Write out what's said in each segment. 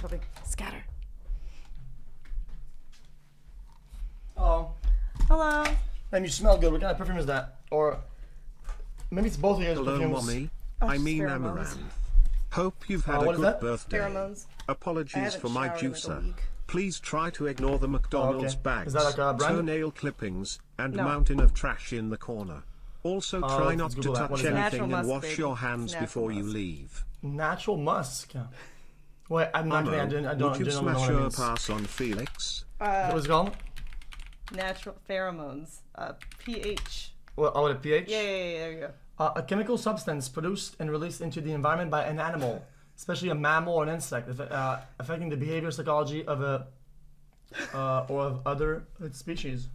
Toby. Scatter. Oh. Hello. Man, you smell good. What kind of perfume is that? Or maybe it's both of you guys' Hello, perfumes. mommy. Oh, I just mean pheromones. Amouranth. Hope you've had what a is good that? birthday. Pheromones. I Apologies haven't for my showered in like a juicer. week. Please try to ignore the McDonald's okay. bags, Is that like a brand? toenail clippings, and No. mountain of trash in the corner. Also, try let's not to Google that. touch What is that? anything Natural and musk, wash baby. your hands Natural before you musk. leave. Natural musk. Wait, I'm not kidding. I Would you don't know smash what it your means. pass on Felix? What's it called? Natural pheromones. pH. What, oh, the pH? Yeah, there you go. A chemical substance produced and released into the environment by an animal, especially a mammal or an insect, affecting the behavior psychology of a or of other species.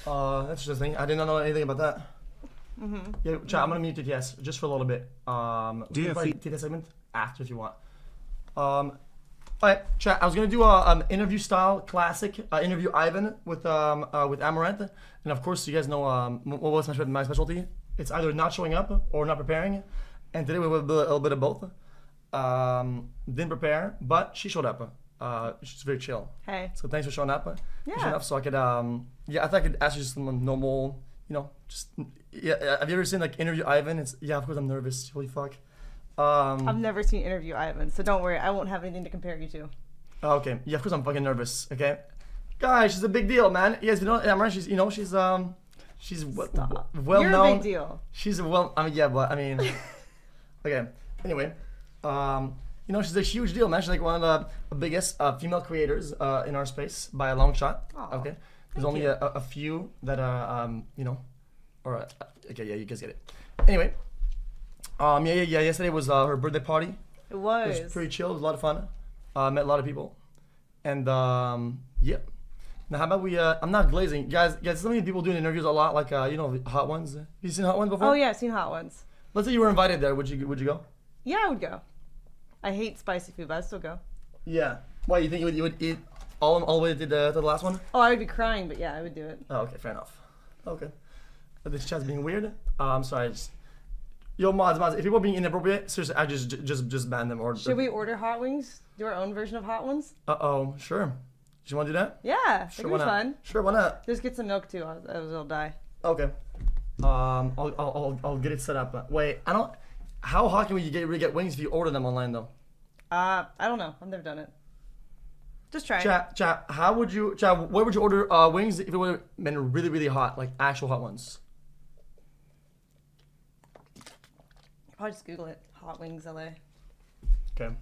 That's interesting. I did not know anything about that. Yeah, chat, I'm gonna mute it, yes, just for a little bit. We Dear can probably Fe- take that segment after if you want. Alright, chat. I was gonna do a interview style classic interview Ivan with Amouranth, and of course you guys know what was my specialty. It's either not showing up or not preparing, and today we will do a little bit of both. Didn't prepare, but she showed up. She's very chill. Hey. So thanks for showing up. Yeah. Showing up so I could I thought I could ask you just some normal, just have you ever seen like interview Ivan? It's of course I'm nervous. Holy fuck. I've never seen Interview Ivan, so don't worry. I won't have anything to compare you to. Okay. Yeah, of course I'm fucking nervous. Okay. Guys, she's a big deal, man. Yes, Amouranth, she's well You're known. a big deal. She's okay. Anyway, she's a huge deal, man. She's like one of the biggest female creators in our space by a long shot. Aw, Okay. There's only a few that okay, yeah, you guys get it. Anyway, yesterday was her birthday party. It was. It was pretty chill. It was a lot of fun. Met a lot of people, and yeah. Now how about we? I'm not glazing, guys. So many people doing interviews a lot, like Hot Ones. You seen Hot Ones before? Oh yeah, I've seen Hot Ones. Let's say you were invited there. Would you go? Yeah, I would go. I hate spicy food, but I'd still go. Yeah. Why you think you would eat all the way to the last one? Oh, I would be crying, but yeah, I would do it. Oh, okay, fair enough. Okay. This chat's being weird. I'm sorry. Yo, mods. If people are being inappropriate, seriously, I just ban them. Or Should we order hot wings? Do our own version of hot ones? Sure. Do you want to do that? Yeah, Sure, it'd why be not? fun. Sure, why not? Just get some milk too, otherwise it'll die. Okay. I'll get it set up. Wait, I don't. How hot can we really get wings if you order them online though? I don't know. I've never done it. Just try it. Chat. Where would you order wings if it would have been really, really hot, like actual hot ones? Probably just Google it. Hot Wings LA. Okay.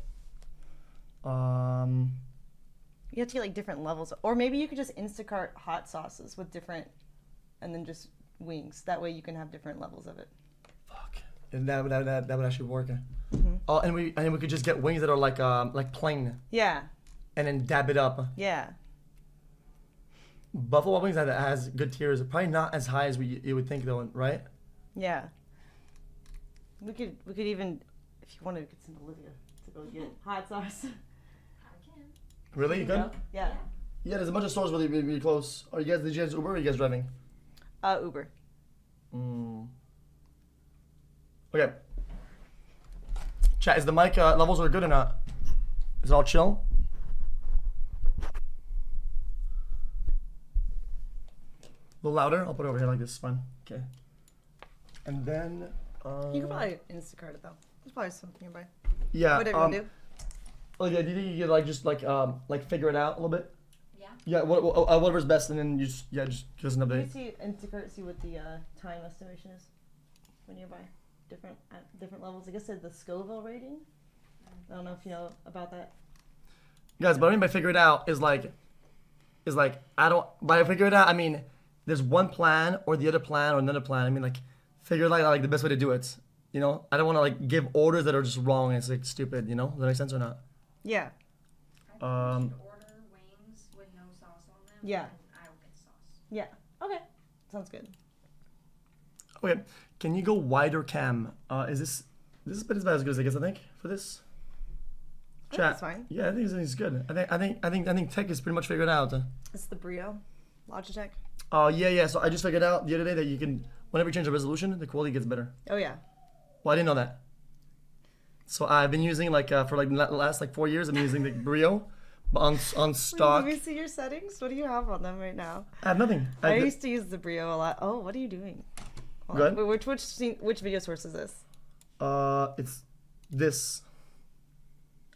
You have to get like different levels, or maybe you could just Instacart hot sauces with different, and then just wings. That way you can have different levels of it. Fuck. And that would actually work. Oh, and we could just get wings that are like plain, Yeah, and then dab it up. yeah. Buffalo Wild Wings has good tiers. Probably not as high as you would think though, right? Yeah. We could even, if you wanted, we could send Olivia to go get hot sauce. Really? You could? Yeah. Yeah, there's a bunch of stores really close. Did you guys Uber or are you guys driving? Uber. Okay. Chat, is the mic levels are good or not? Is it all chill? A little louder? I'll put it over here like this. Fine. Okay. And then. You could probably Instacart it though. There's probably something nearby. Yeah. Whatever you want to do. Olivia, do you think you could just figure it out a little bit? Yeah. Yeah. Whatever's best, and then just give us an You update. see Instacart, see what the time estimation is when you're by different levels. I guess it's the Scoville rating. I don't know if you know about that. Guys, but what I mean by figure it out is like by figure it out I mean there's one plan or the other plan or another plan. I mean like figure out like the best way to do it. I don't want to like give orders that are just wrong and it's like stupid. Does that make sense or not? Yeah. I think we should order wings with no sauce on them. Yeah. And I'll get sauce. Yeah. Okay. Sounds good. Okay, can you go wider cam? Is this is about as good as I guess I think for this? I think it's fine. Yeah, I think it's good. I think tech is pretty much figured out. It's the Brio, Logitech. Yeah. So I just figured out the other day that you can whenever you change the resolution, the quality gets better. Oh yeah. Well, I didn't know that. So I've been using like for like the last like 4 years. I'm using the Brio, but on stock. Let me see your settings. What do you have on them right now? I have nothing. I used to use the Brio a lot. Oh, what are you doing? Hold Go on. ahead. Wait, which video source is this? It's this.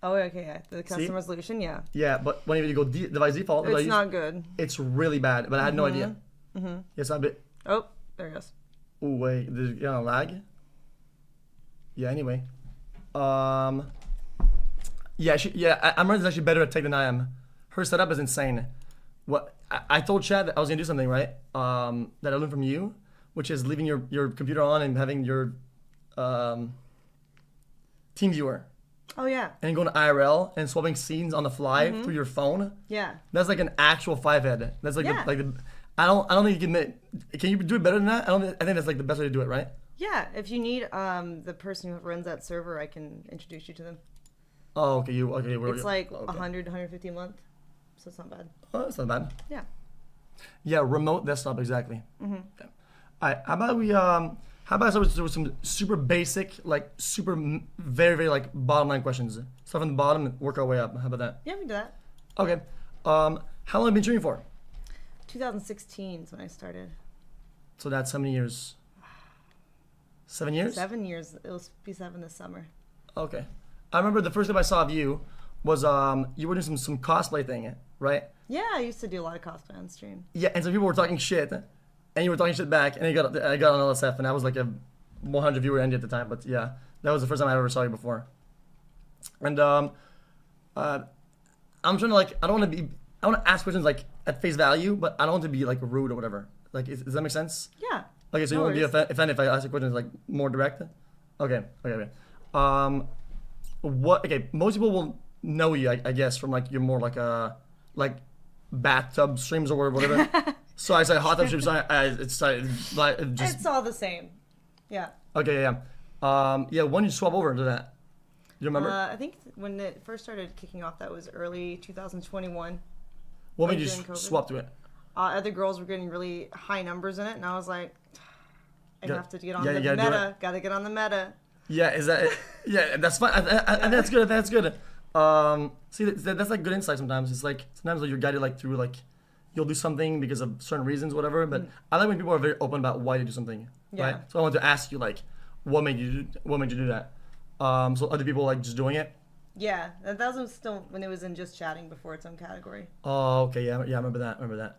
Oh, okay, yeah. The custom See? resolution, yeah. Yeah, but when you go device default, It's not good. it's really bad. But I had no idea. Mm-hmm. Yes, I bet. Oh, there it goes. Oh wait, there's lag. Yeah. Anyway, yeah. Amouranth is actually better at tech than I am. Her setup is insane. What I told Chad that I was gonna do something right. That I learned from you, which is leaving your computer on and having your team viewer. Oh, yeah. And going to IRL and swapping scenes on the fly through your phone. Yeah. That's like an actual 5-head. That's like Yeah. I don't think you can you do it better than that? I think that's like the best way to do it, right? Yeah, if you need the person who runs that server, I can introduce you to them. Oh, okay. It's like okay. 100, 150 a month, so it's not bad. Oh, that's not bad. Yeah. Yeah, remote desktop exactly. Yeah. All right. How about I start with some super basic, like very very like bottom line questions. Start from the bottom and work our way up. How about that? Yeah, we can do that. Okay. How long have you been training for? 2016 is when I started. So that's how many years? 7 years? 7 years. It'll be 7 this summer. Okay. I remember the first time I saw of you was you were doing some cosplay thing, right? Yeah, I used to do a lot of cosplay on stream. Yeah, and some people were talking shit, and you were talking shit back, and I got on LSF, and I was like a 100 viewer indie at the time, but yeah, that was the first time I ever saw you before. And I'm trying to like, I want to ask questions like at face value, but I don't want to be like rude or whatever. Like, does that make sense? Yeah. Okay, so you No won't be worries. offended if I ask you questions like more direct? Okay. Okay, most people will know you, I guess, from like you're more like like bathtub streams or whatever. So I say hot tub streams. It's just It's all the same. Yeah. okay. Yeah. When you swap over to that, you remember? I think when it first started kicking off, that was early 2021. What made you during COVID. swap to it? Other girls were getting really high numbers in it, and I was like, I Yeah. have to get on Yeah, the you gotta do meta. Gotta get on the meta. Yeah, is that? Yeah, that's fine. I that's good. That's good. See, that's like good insight. Sometimes it's like sometimes like, you're guided like through like you'll do something because of certain reasons, whatever. But I like when people are very open about why you do something. Yeah. Right. So I want to ask you like, what made you do that? So other people like just doing it. Yeah, that was still when it was in just chatting before its own category. Oh, okay. Yeah. I remember that.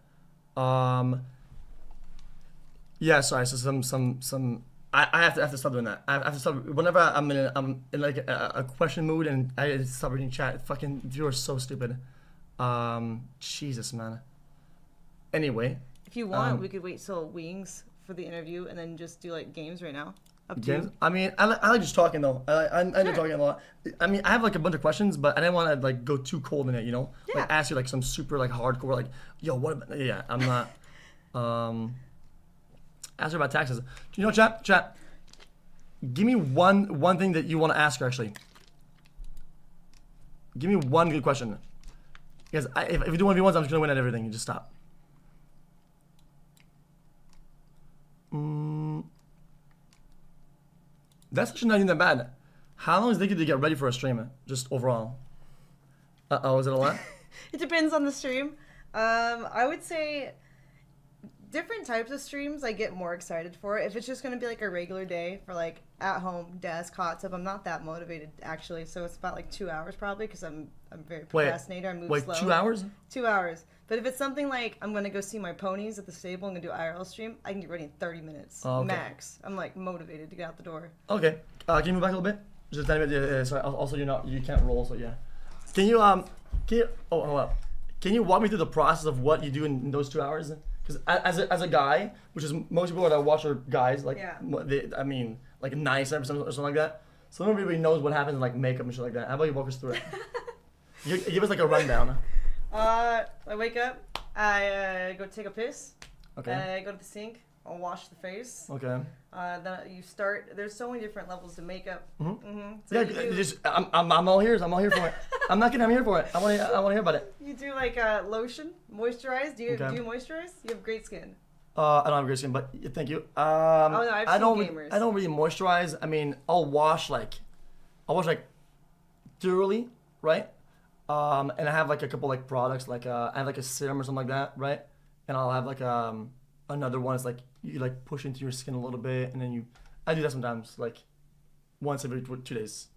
Yeah. Sorry. So some. I have to stop doing that. I have to stop whenever I'm in like a question mood and I stop reading chat. Fucking you are so stupid. Jesus man. Anyway. If you want, we could wait till Wings for the interview and then just do like games right now. Up to Games. you. I mean, I like just talking though. I like Sure. talking a lot. I mean, I have like a bunch of questions, but I didn't want to like go too cold in it. You know, Yeah. like ask you like some super like hardcore like, yo, what? About, yeah, I'm not. Ask her about taxes. You know, chat. Give me one thing that you want to ask her actually. Give me one good question. Because if you do 1v1s, I'm just gonna win at everything. You just stop. That's actually not even that bad. How long does it take you to get ready for a stream? Just overall. Is it a lot? It depends on the stream. I would say different types of streams I get more excited for. If it's just gonna be like a regular day for like at home desk hot tub, I'm not that motivated actually. So it's about like 2 hours probably because I'm very procrastinator. I move Wait, slow. 2 hours? 2 hours. But if it's something like I'm gonna go see my ponies at the stable and gonna do IRL stream, I can get ready in 30 minutes Oh, okay. max. I'm like motivated to get out the door. Okay. Can you move back a little bit? Just a tiny bit. Yeah, sorry. Also, you can't roll, so yeah. Can you oh hold up. Can you walk me through the process of what you do in those 2 hours? Because as a guy, which is most people that I watch are guys, like Yeah. I mean like 97% or something like that. So nobody really knows what happens in like makeup and shit like that. How about you walk us through it? Give us like a rundown. I wake up, I go take a piss, Okay. I go to the sink, I'll wash the face. Okay. Then you start. There's so many different levels to makeup. Mhm. Mm-hmm. So Yeah, you do, just I'm all ears. I'm all here for it. I'm not kidding. I'm here for it. I want to hear about it. you do like lotion, moisturize. Do you moisturize? You have great skin. I don't have great skin, but thank you. no, I've I seen don't. gamers. I don't really moisturize. I mean, I'll wash like thoroughly, right? And I have like a couple like products, like I have like a serum or something like that, right? And I'll have like another one. It's like you like push into your skin a little bit, and then I do that sometimes, like once every 2 days.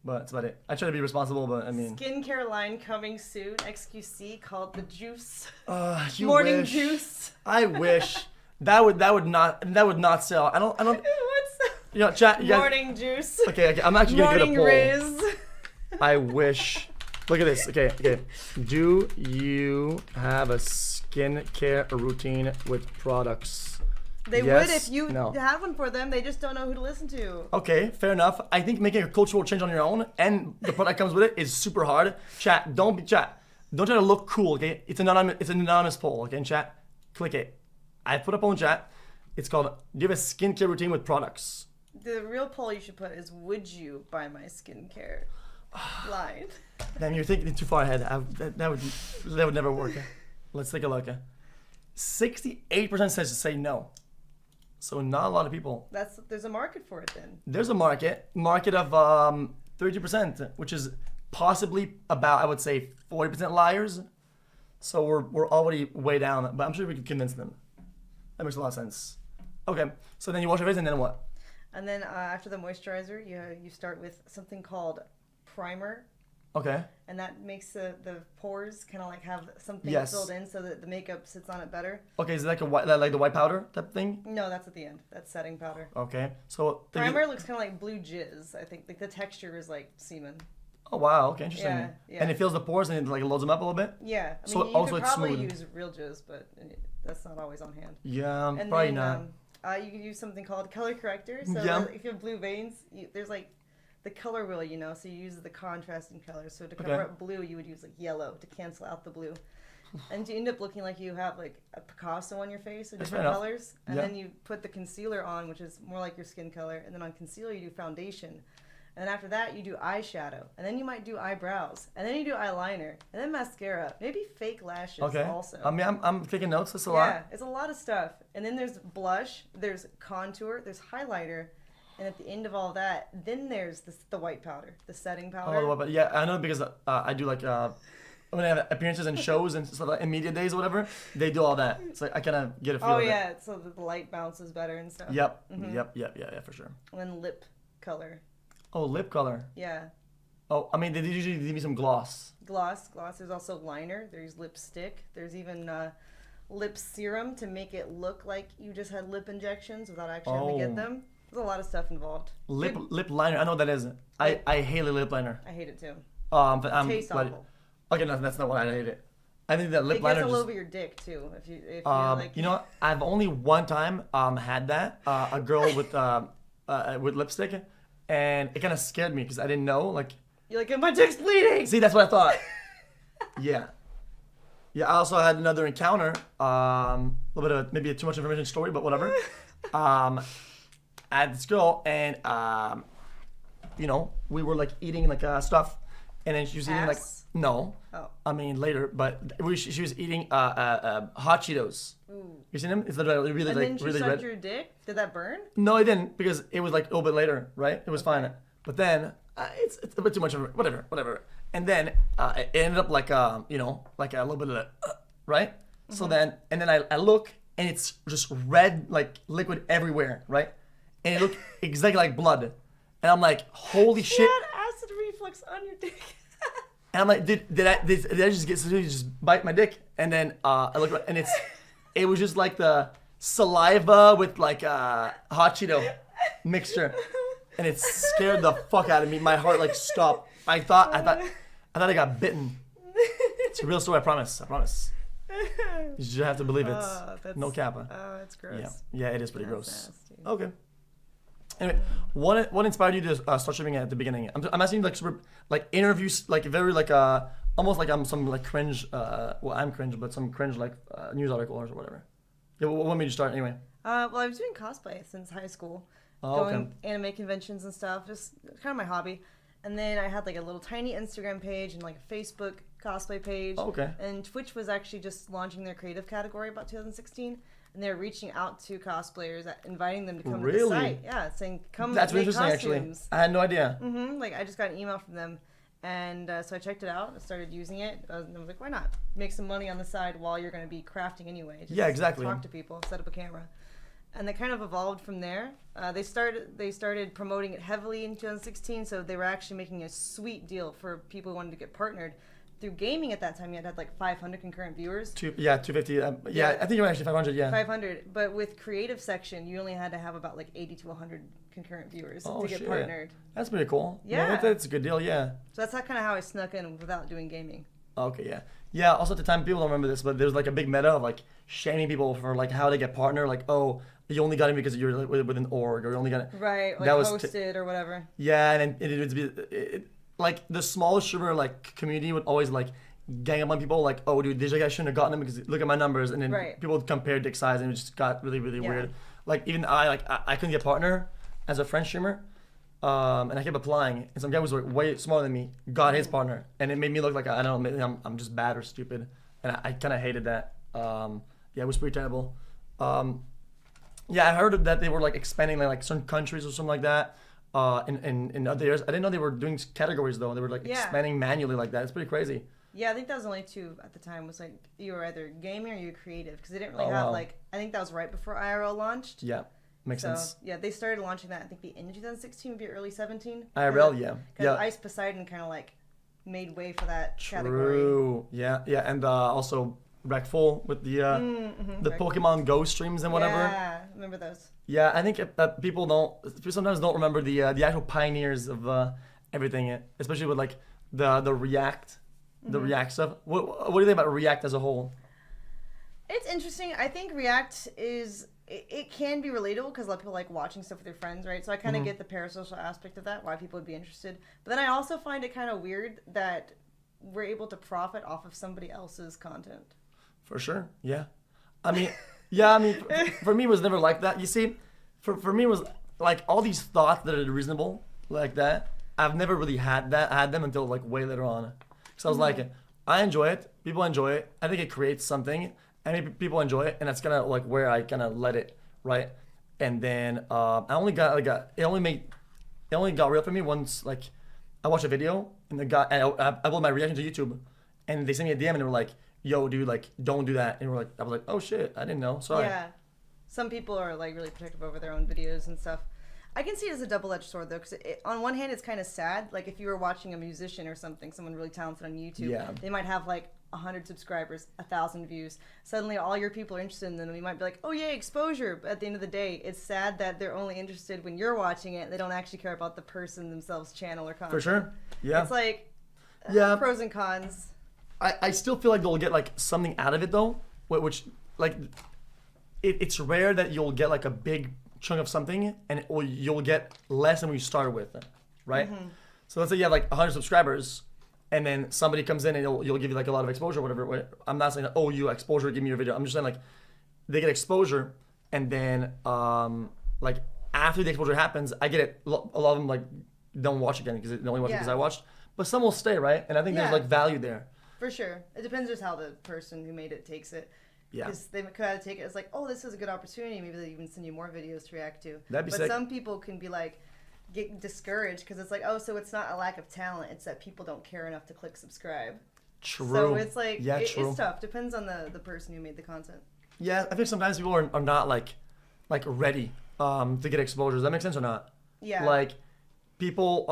But that's about it. I try to be responsible, but I mean. Skincare line coming soon. XQC called the Juice. You Morning wish. Juice. I wish that would not sell. I don't. What's You know, chat. You guys, Morning Juice? okay. I'm actually gonna Morning get a poll. Riz. I wish. Look at this. Okay. Do you have a skincare routine with products? They Yes, would if you no. had one for them. They just don't know who to listen to. Okay, fair enough. I think making a cultural change on your own and the product comes with it is super hard. Chat. Don't try to look cool. Okay, it's an anonymous poll. Okay, in chat, click it. I put up on chat. It's called. Do you have a skincare routine with products? The real poll you should put is, would you buy my skincare line? Damn, you're thinking too far ahead. That would never work. Let's take a look. 68% says to say no. So not a lot of people. There's a market for it then. There's a market of 32%, which is possibly about, I would say, 40% liars. So we're already way down, but I'm sure we can convince them. That makes a lot of sense. Okay, so then you wash your face and then what? And then after the moisturizer, you start with something called primer. Okay. And that makes the pores kind of like have something Yes. filled in so that the makeup sits on it better. Okay, is it like like the white powder type thing? No, that's at the end. That's setting powder. Okay, so Primer looks kind of like blue jizz. I think like the texture is like semen. Oh wow, okay, interesting. Yeah. And it fills the pores and it like loads them up a little bit. Yeah. I mean, So you also could it's probably smooth. use real jizz, but that's not always on hand. Yeah, And probably then, not. you can use something called color corrector. So Yeah. if you have blue veins, there's like the color wheel, so you use the contrasting colors. So to cover Okay. up blue, you would use like yellow to cancel out the blue. And you end up looking like you have like a Picasso on your face with That's different fair enough. colors. And Yeah. then you put the concealer on, which is more like your skin color. And then on concealer, you do foundation. And then after that, you do eyeshadow. And then you might do eyebrows. And then you do eyeliner. And then mascara. Maybe fake lashes Okay. also. I mean, I'm taking notes. That's a Yeah, lot. it's a lot of stuff. And then there's blush, there's contour, there's highlighter, and at the end of all that, then there's the white powder, the setting powder. Oh, but yeah, I know because I do like when I have appearances in shows and stuff like in media days or whatever, they do all that. It's like I kind of get a feel. Oh of it. yeah, so that the light bounces better and stuff. Yep. Mhm. Yep. Yeah, for sure. And then lip color. Oh, lip color. Yeah. Oh, I mean, they usually give me some gloss. Gloss. There's also liner. There's lipstick. There's even lip serum to make it look like you just had lip injections without actually having to Oh. get them. There's a lot of stuff involved. Lip Good. lip liner. I know what that is. I hate lip liner. I hate it too. But I'm Tastes glad- awful. Okay, no, that's not why I hate it. I think that lip It liner gets all just. over your dick too. If you like. You know what? I've only one time had that. A girl with lipstick, and it kind of scared me because I didn't know. Like, You're like, my dick's bleeding. see, that's what I thought. Yeah. Yeah. I also had another encounter. A little bit of maybe a too much information story, but whatever. I had this girl, and we were like eating like stuff, and then she was eating like Ass? no. Oh. I mean later, but she was eating hot Cheetos. Ooh. You seen them? It's really And like then she really sucked red. your dick? Did that burn? No, I didn't because it was like a little bit later, right? It was fine. But then it's a bit too much of whatever. And then it ended up like like a little bit of right. So then I look and it's just red like liquid everywhere, right? And it looked exactly like blood. And I'm like, holy She shit! had acid reflux on your dick. And I'm like, did I just bite my dick? And then I look and it was just like the saliva with like hot Cheeto mixture, and it scared the fuck out of me. My heart like stopped. I thought I got bitten. It's a real story. I promise. You just have to believe it. That's, No kappa. Oh, it's gross. Yeah, it is pretty That's gross. nasty. Okay. Anyway, what inspired you to start shipping at the beginning? I'm asking you like super like interviews, like very like almost like I'm some like cringe. Well, I'm cringe, but some cringe like news article or whatever. Yeah, what made you start anyway? Well, I was doing cosplay since high school, Oh, okay. going anime conventions and stuff. Just kind of my hobby. And then I had like a little tiny Instagram page and like a Facebook cosplay page. Oh, okay. And Twitch was actually just launching their creative category about 2016. And they're reaching out to cosplayers, inviting them to come to the Really? site. Yeah, saying come That's make interesting costumes. actually. I had no idea. Like I just got an email from them, And so I checked it out and started using it. I was like, why not make some money on the side while you're going to be crafting anyway? Just Yeah, exactly. Talk to people, set up a camera. And they kind of evolved from there. They started promoting it heavily in 2016, so they were actually making a sweet deal for people who wanted to get partnered. Through gaming at that time, you had like 500 concurrent viewers. 250. Yeah. I think you're actually 500. Yeah. 500, but with creative section, you only had to have about like 80 to 100 concurrent viewers to get partnered. That's pretty cool. Yeah. That's a good deal. Yeah. So that's kind of how I snuck in without doing gaming. Okay, yeah. Yeah, also at the time, people don't remember this, but there's like a big meta of like shaming people for like how they get partner. Like, oh, you only got it because you're like, with an org, or you only got it. Right, like that was hosted or whatever. Yeah, and it would be like the small streamer like community would always like gang up on people like, oh, dude, this guy shouldn't have gotten them because look at my numbers, and then people would compare dick size, and it just got really, really weird. Like even I couldn't get partner as a French streamer. And I kept applying, and some guy was like way smaller than me got his partner, and it made me look like I don't know, maybe I'm just bad or stupid, and I kind of hated that. It was pretty terrible. I heard that they were like expanding like certain countries or something like that. In other areas, I didn't know they were doing categories though. They were like expanding manually like that. It's pretty crazy. Yeah, I think that was only two at the time. Was like you were either gaming or you were creative, because they didn't really have like, I think that was right before IRL launched. Yeah. Makes sense. Yeah, they started launching that, I think, the end of 2016, maybe early 17. IRL, yeah. Because Ice Poseidon kind of like made way for that category. True. Yeah, and also Wreckful with the Pokemon Go streams and whatever. Yeah, remember those. Yeah, I think that people sometimes don't remember the actual pioneers of everything, especially with like the React, the React stuff. What do you think about React as a whole? It's interesting. I think React is. It can be relatable because a lot of people like watching stuff with their friends, right? So I kind of get the parasocial aspect of that, why people would be interested. But then I also find it kind of weird that we're able to profit off of somebody else's content. For sure, yeah. I mean, for me it was never like that. You see, for me it was like all these thoughts that are reasonable like that. I've never really had them until like way later on. So I was like, I enjoy it. People enjoy it. I think it creates something. And people enjoy it, and that's kind of like where I kind of let it, right? And then I only got like it only got real for me once like I watched a video and I uploaded my reaction to YouTube, and they sent me a DM and they were like, "Yo, dude, like don't do that." And I was like, "Oh shit, I didn't know. Sorry." Yeah, some people are like really protective over their own videos and stuff. I can see it as a double-edged sword though, because on one hand it's kind of sad. Like if you were watching a musician or something, someone really talented on YouTube, they might have like 100 subscribers, 1,000 views. Suddenly all your people are interested in them, and we might be like, oh yay, exposure. But at the end of the day, it's sad that they're only interested when you're watching it. They don't actually care about the person themselves, channel, or content. For sure. Yeah. It's like pros and cons. I still feel like they'll get like something out of it though, which like it's rare that you'll get like a big chunk of something and you'll get less than what you started with, right? So let's say you have like 100 subscribers, and then somebody comes in and you'll give you like a lot of exposure or whatever. I'm not saying, oh, you exposure, give me your video. I'm just saying like they get exposure, and then like after the exposure happens, I get it. A lot of them like don't watch again because they only watch because I watched. But some will stay, right? And I think there's like value there. For sure. It depends just how the person who made it takes it. Yeah. Because they could either take it as like, oh, this is a good opportunity. Maybe they even send you more videos to react to. That'd be but sick. Some people can be like, get discouraged because it's like, oh, so it's not a lack of talent. It's that people don't care enough to click subscribe. True. So it's like, true. It's tough. Depends on the person who made the content. Yeah, I think sometimes people are not like ready to get exposure. Does that make sense or not? Yeah. Like people,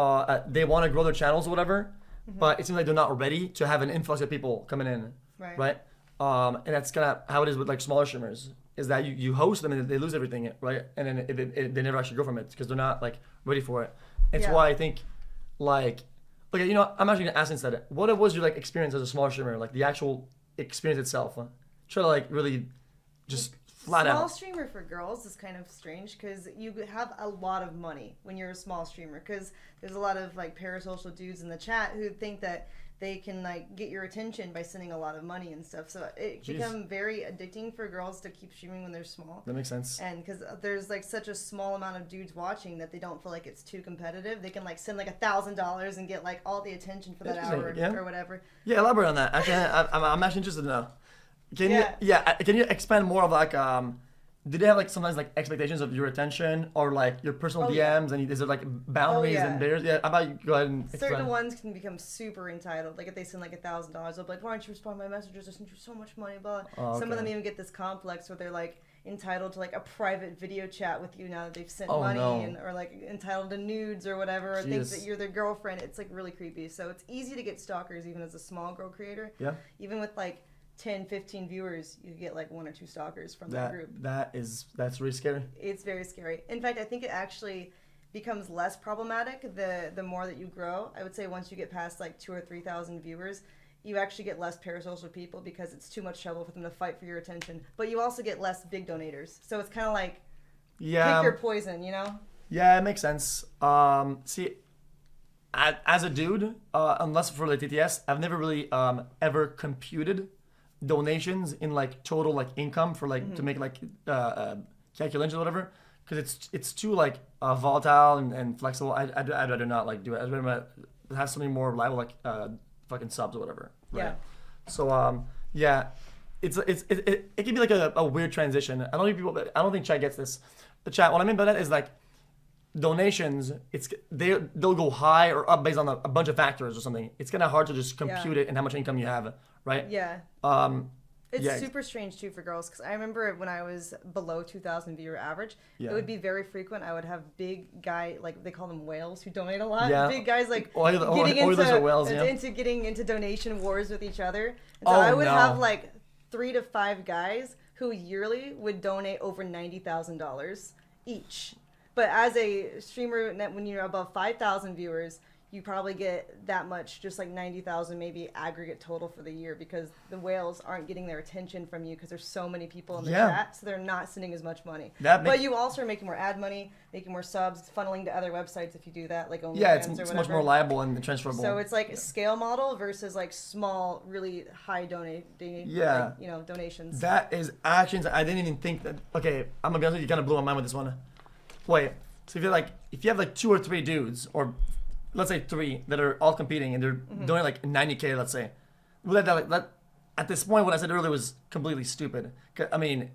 they want to grow their channels or whatever, but it seems like they're not ready to have an influx of people coming in. Right. And that's kind of how it is with like smaller streamers. Is that you host them and they lose everything, right? And then they never actually go from it because they're not like ready for it. It's why I think like, okay, you know, I'm actually gonna ask instead, what was your like experience as a smaller streamer, like the actual experience itself? Try to like really just flat out. Small streamer for girls is kind of strange because you have a lot of money when you're a small streamer, because there's a lot of like parasocial dudes in the chat who think that they can like get your attention by sending a lot of money and stuff. So it become very addicting for girls to keep streaming when they're small. That makes sense. And because there's like such a small amount of dudes watching that they don't feel like it's too competitive. They can like send like $1,000 and get like all the attention for that hour or whatever. Yeah, elaborate on that. Actually, I'm actually interested to know. Can you expand more of like do they have like sometimes like expectations of your attention or like your personal Oh, DMs yeah. and is there like boundaries yeah. and barriers? Yeah, how about you go ahead and Certain explain? ones can become super entitled. Like if they send like $1,000, they'll be like, "Why don't you respond to my messages? I sent you so much money." Blah. Oh, Some of them okay. even get this complex where they're like entitled to like a private video chat with you now that they've sent Oh, money, no. and or like entitled to nudes or whatever, or think Jeez. that you're their girlfriend. It's like really creepy. So it's easy to get stalkers even as a small girl creator. Yeah. Even with like 10, 15 viewers, you get like 1 or 2 stalkers from that group. That's really scary. It's very scary. In fact, I think it actually becomes less problematic the more that you grow. I would say once you get past like 2,000 or 3,000 viewers, you actually get less parasocial people because it's too much trouble for them to fight for your attention. But you also get less big donators. So it's kind of like Yeah. pick your poison, you know? Yeah, it makes sense. See, as a dude, unless for the TTS, I've never really ever computed donations in like total like income for like to make like calculations or whatever, because it's too like volatile and flexible. I'd rather not like do it. I'd rather have something more reliable like fucking subs or whatever. Right? Yeah. So yeah, it can be like a weird transition. I don't think chat gets this. The chat. What I mean by that is like donations. They'll go high or up based on a bunch of factors or something. It's kind of hard to just compute it and how much income you have, right? Yeah. It's Yeah. super strange too for girls because I remember when I was below 2,000 viewer average, Yeah. it would be very frequent. I would have big guy, like they call them whales, who donate a lot. Yeah. Big guys like Oilers into or whales, yeah. into getting into donation wars with each other. And so Oh, I would no. have like 3 to 5 guys who yearly would donate over $90,000 each. But as a streamer, when you're above 5,000 viewers, you probably get that much, just like 90,000 maybe aggregate total for the year because the whales aren't getting their attention from you because there's so many people in the Yeah. chat, so they're not sending as much money. That But makes- you also are making more ad money, making more subs, funneling to other websites if you do that, like OnlyFans Yeah, or it's whatever. much more reliable and transferable. So it's like a scale model versus like small, really high Yeah. like, donations. That is actions. I didn't even think that. Okay, I'm gonna be honest with you. You kind of blew my mind with this one. Wait, so if you have like 2 or 3 dudes, or let's say 3 that are all competing and they're doing like 90K, let's say, well, that at this point what I said earlier was completely stupid. I mean,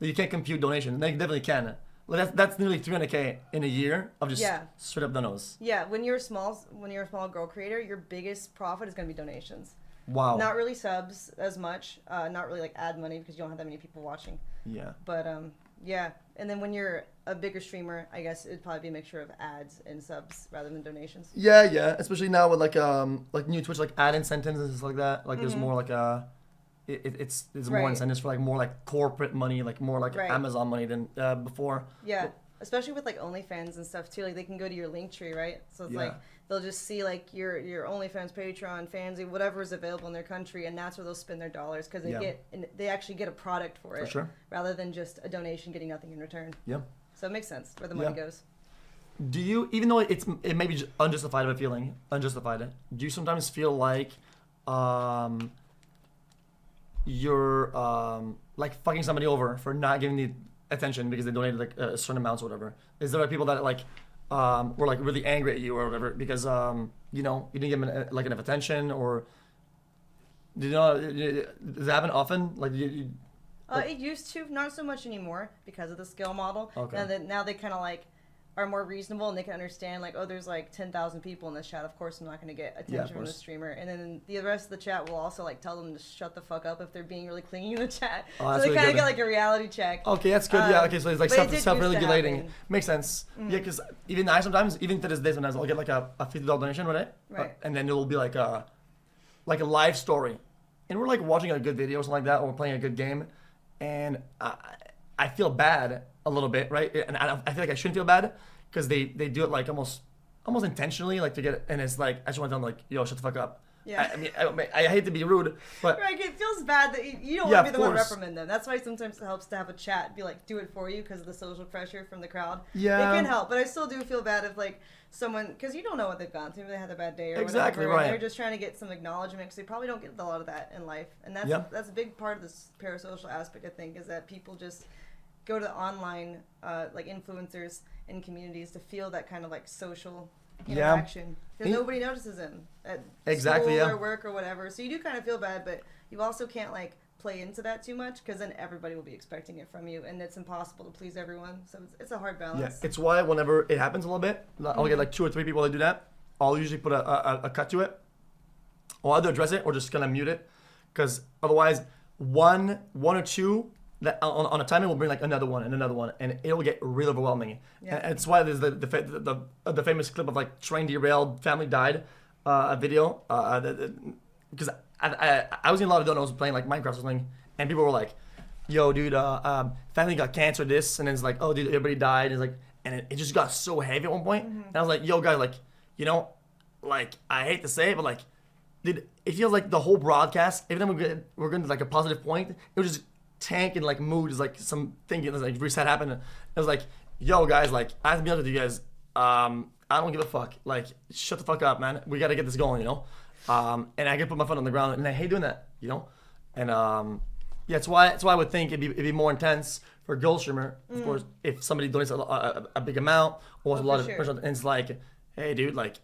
you can't compute donations. They definitely can. Well, that's nearly 300K in a year of just Yeah. straight up donos. Yeah, when you're a small girl creator, your biggest profit is going to be donations. Wow. Not really subs as much, not really like ad money because you don't have that many people watching. Yeah. But yeah, and then when you're a bigger streamer, I guess it'd probably be a mixture of ads and subs rather than donations. Yeah. Especially now with like new Twitch like ad incentives and stuff like that. Like there's more like it's more Right. incentives for like more like corporate money, like more like Right. Amazon money than before. Yeah, especially with like OnlyFans and stuff too. Like they can go to your link tree, right? So it's Yeah. like they'll just see like your OnlyFans, Patreon, Fansy, whatever is available in their country, and that's where they'll spend their dollars because they actually get a product for it, sure. rather than just a donation getting nothing in return. Yeah. So it makes sense where the money Yeah. goes. Do you, even though it may be unjustified of a feeling, do you sometimes feel like you're like fucking somebody over for not giving the attention because they donated like a certain amounts or whatever? Is there people that like were like really angry at you or whatever because you didn't give them like enough attention, or does it happen often? Like It used to, not so much anymore because of the scale model. Okay. Now they kind of like are more reasonable and they can understand like, oh, there's like 10,000 people in this chat. Of course, I'm not going to get attention from the course. streamer. And then the rest of the chat will also like tell them to shut the fuck up if they're being really clingy in the chat. Oh, so that's they really kind of good. get like a reality check. Okay, that's good. Yeah, okay, so it's like but it did used to self-regulating. happen. Makes sense. Yeah, because even to this day, sometimes I'll get like a $50 donation, right? Right. And then it'll be like a live story. And we're like watching a good video or something like that, or we're playing a good game. And I feel bad a little bit, right? And I feel like I shouldn't feel bad because they do it like almost intentionally, like to get, and it's like, I just want to tell them like, yo, shut the fuck up. Yeah. I mean, I hate to be rude, but Right, it feels bad that you don't Yeah, want to be of the one to course. reprimand them. That's why sometimes it helps to have a chat, be like, do it for you because of the social pressure from the crowd. Yeah. It can help, but I still do feel bad if like someone, because you don't know what they've gone through, they had a bad day or Exactly, whatever, right. and they're just trying to get some acknowledgement because they probably don't get a lot of that in life. And that's Yeah. that's a big part of this parasocial aspect, I think, is that people just go to online like influencers and communities to feel that kind of like social Yeah. interaction because Yeah. nobody notices them at Exactly, school yeah. or work or whatever. So you do kind of feel bad, but you also can't like play into that too much, because then everybody will be expecting it from you, and it's impossible to please everyone. So it's a hard Yeah, balance. it's why whenever it happens a little bit, I'll get like 2 or 3 people that do that. I'll usually put a cut to it, or either address it or just kind of mute it, because otherwise one or two that on a timing will bring like another one, and it will get really overwhelming. Yeah. And it's why there's the famous clip of like train derailed, family died, a video, because I was in a lot of donuts playing like Minecraft or something, and people were like, "Yo, dude, family got cancer, this," and then it's like, "Oh, dude, everybody died." And it's like, and it just got so heavy at one point, and I was like, "Yo, guys, like, you know, like I hate to say it, but like, dude, it feels like the whole broadcast, every time we're going to like a positive point, it was just tank and like mood is like some thinking like reset happened. It was like, yo, guys, like I have to be honest with you guys, I don't give a fuck. Like, shut the fuck up, man. We got to get this going, you know. And I can put my foot on the ground, and I hate doing that, you know. And yeah, it's why I would think it'd be more intense for a girl streamer, of course, if somebody donates a big amount or wants a lot of sure. pressure, and it's like, hey, dude, like,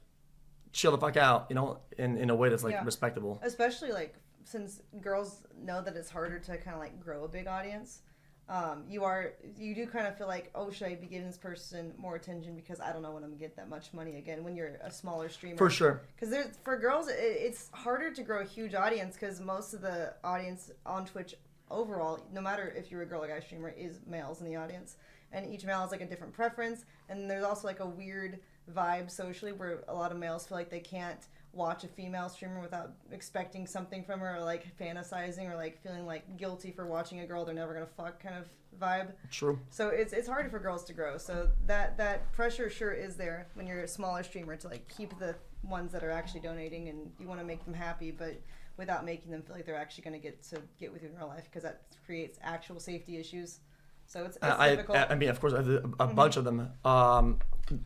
chill the fuck out, you know, in a way that's like Yeah. respectable. Especially like since girls know that it's harder to kind of like grow a big audience. You do kind of feel like, oh, should I be giving this person more attention because I don't know when I'm gonna get that much money again when you're a smaller streamer. For sure. Because for girls, it's harder to grow a huge audience because most of the audience on Twitch overall, no matter if you're a girl or guy streamer, is males in the audience, and each male has like a different preference, and there's also like a weird vibe socially where a lot of males feel like they can't watch a female streamer without expecting something from her, or like fantasizing, or like feeling like guilty for watching a girl they're never gonna fuck kind of vibe. True. So it's harder for girls to grow. So that pressure sure is there when you're a smaller streamer to like keep the ones that are actually donating, and you want to make them happy, but without making them feel like they're actually going to get with you in real life, because that creates actual safety issues. So it's difficult. I mean, of course, I have a bunch of them.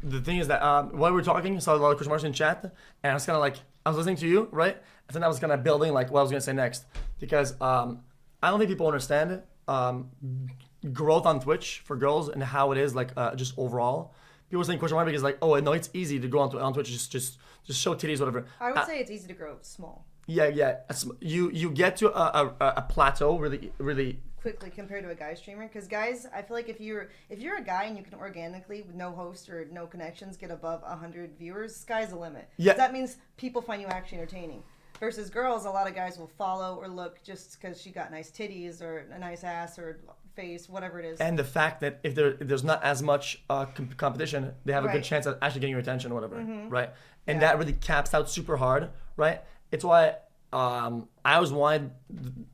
The thing is that while we were talking, I saw a lot of Christian Marks in chat, and I was kind of like, I was listening to you, right? And then I was kind of building like what I was going to say next, because I don't think people understand growth on Twitch for girls and how it is like just overall. People think Christian Marks is like, oh no, it's easy to go on Twitch, just show titties, whatever. I would say it's easy to grow small. Yeah. You get to a plateau really Quickly compared to a guy streamer, because guys, I feel like if you're a guy and you can organically with no host or no connections get above 100 viewers, sky's the limit. Yeah. That means people find you actually entertaining. Versus girls, a lot of guys will follow or look just because she got nice titties or a nice ass or face, whatever it is. And the fact that if there's not as much competition, they have a good Right. chance of actually getting your attention or whatever, right? And Yeah. that really caps out super hard, right? It's why I always wanted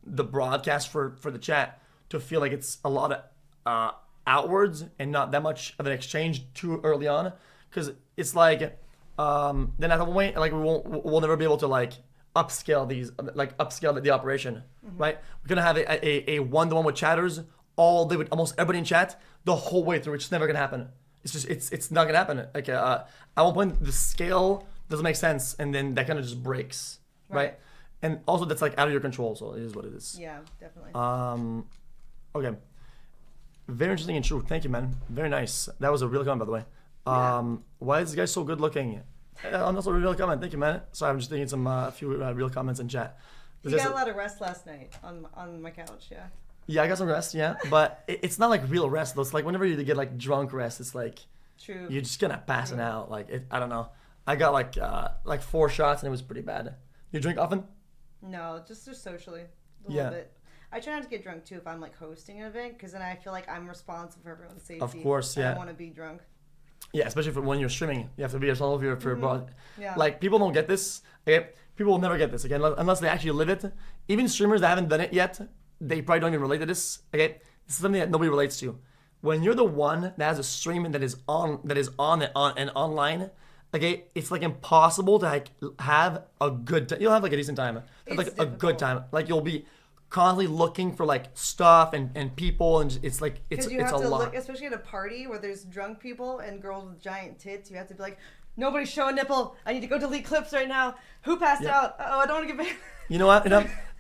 the broadcast for the chat to feel like it's a lot of outwards and not that much of an exchange too early on, because it's like then at the point like we'll never be able to like upscale the operation, right? We're gonna have a one-to-one with chatters all day with almost everybody in chat the whole way through. It's just never gonna happen. It's just it's not gonna happen. Like at one point the scale doesn't make sense, and then that kind of just breaks, right? And also that's like out of your control, so it is what it is. Yeah, definitely. Okay. Very interesting and true. Thank you, man. Very nice. That was a real comment, by the way. Why is this guy so good looking? Also a real comment. Thank you, man. Sorry, I'm just thinking some a few real comments in chat. You got a lot of rest last night on my couch, yeah. Yeah, I got some rest, yeah. But it's not like real rest, though. It's like whenever you get like drunk rest, it's like True. you're just gonna passing out. Like I don't know. I got like 4 shots and it was pretty bad. You drink often? No, just socially a little Yeah. bit. I try not to get drunk too if I'm like hosting an event, because then I feel like I'm responsible for everyone's safety. Of course, I yeah. don't want to be drunk. Yeah, especially for when you're streaming, you have to be yourself for broad. Yeah. Like people don't get this. Okay, people will never get this again unless they actually live it. Even streamers that haven't done it yet, they probably don't even relate to this. Okay, this is something that nobody relates to. When you're the one that has a stream and that is on and online, okay, it's like impossible to like have a good time. You'll have like a decent time, but like a good time. Like you'll be constantly looking for like stuff and people, and it's like it's Because you it's have a to lot. look, especially at a party where there's drunk people and girls with giant tits. You have to be like, nobody show a nipple. I need to go delete clips right now. Who passed out? Oh, I don't want to get banned. You know what?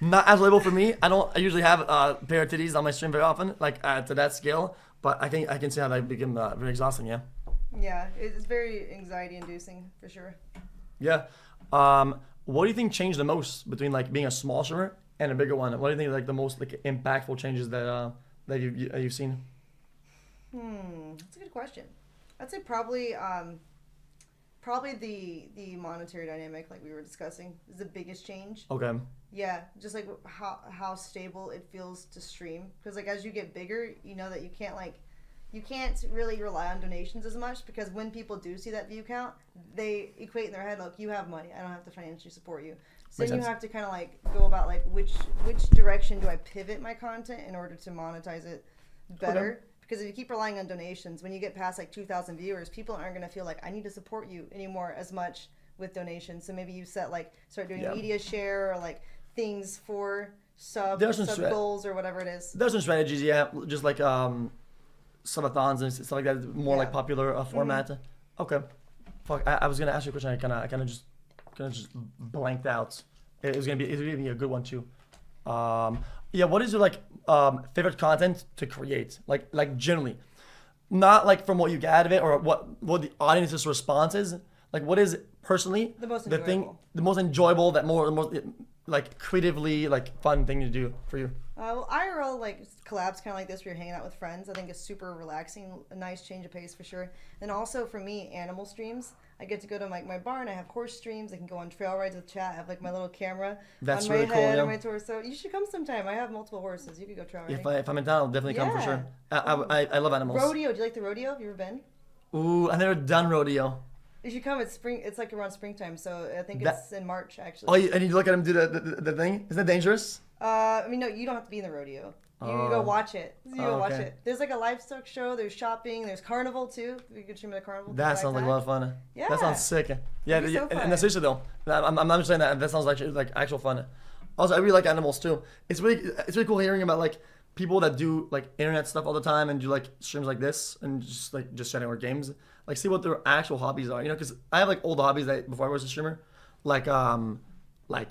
Not as label for me. I usually have a pair of titties on my stream very often, like to that scale. But I can see how that become very exhausting. Yeah. Yeah, it's very anxiety inducing for sure. Yeah. What do you think changed the most between like being a small streamer and a bigger one. What do you think like the most like impactful changes that you've seen? That's a good question. I'd say probably the monetary dynamic, like we were discussing, is the biggest change. Okay. Yeah, just like how stable it feels to stream, because like as you get bigger, you know that you can't really rely on donations as much, because when people do see that view count, they equate in their head, look, you have money, I don't have to financially support you. So Makes then you sense. have to kind of like go about like which direction do I pivot my content in order to monetize it better. Okay. Because if you keep relying on donations, when you get past like 2,000 viewers, people aren't going to feel like I need to support you anymore as much with donations. So maybe you start doing Yeah. media share or like things for sub There's some goals or whatever it is. There's some strategies, yeah, just like subathons and stuff like that, more like popular format. Okay. Fuck, I was gonna ask you a question. I kind of just blanked out. It was gonna be a good one too. Yeah, what is your like favorite content to create? Like generally, not like from what you get out of it or what the audience's response is. Like what is personally The most the most enjoyable, the most like creatively like fun thing to do for you? Well, IRL like collabs kind of like this where you're hanging out with friends. I think it's super relaxing, a nice change of pace for sure. And also for me, animal streams. I get to go to like my barn. I have horse streams. I can go on trail rides with chat. I have like my little camera That's on my really cool, head yeah. and my torso. You should come sometime. I have multiple horses. You could go trail riding. If I'm in town, I'll definitely come for Yeah. sure. I love animals. Rodeo. Do you like the rodeo? Have you ever been? Ooh, I've never done rodeo. You should come. It's spring. It's like around springtime. So I think That- it's in March actually. Oh, and you look at him do the thing? Isn't that dangerous? I mean, no, you don't have to be in the rodeo. You go watch it. You go watch okay. it. There's like a livestock show. There's shopping. There's carnival too. You could stream at a carnival. That sounds like a lot of fun. Yeah. That sounds sick. Yeah, It'd be so and fun. that's seriously though. I'm not just saying that. That sounds like actual fun. Also, I really like animals too. It's really cool hearing about like people that do like internet stuff all the time and do like streams like this and just chatting or games. Like see what their actual hobbies are. You know, because I have like old hobbies that before I was a streamer, like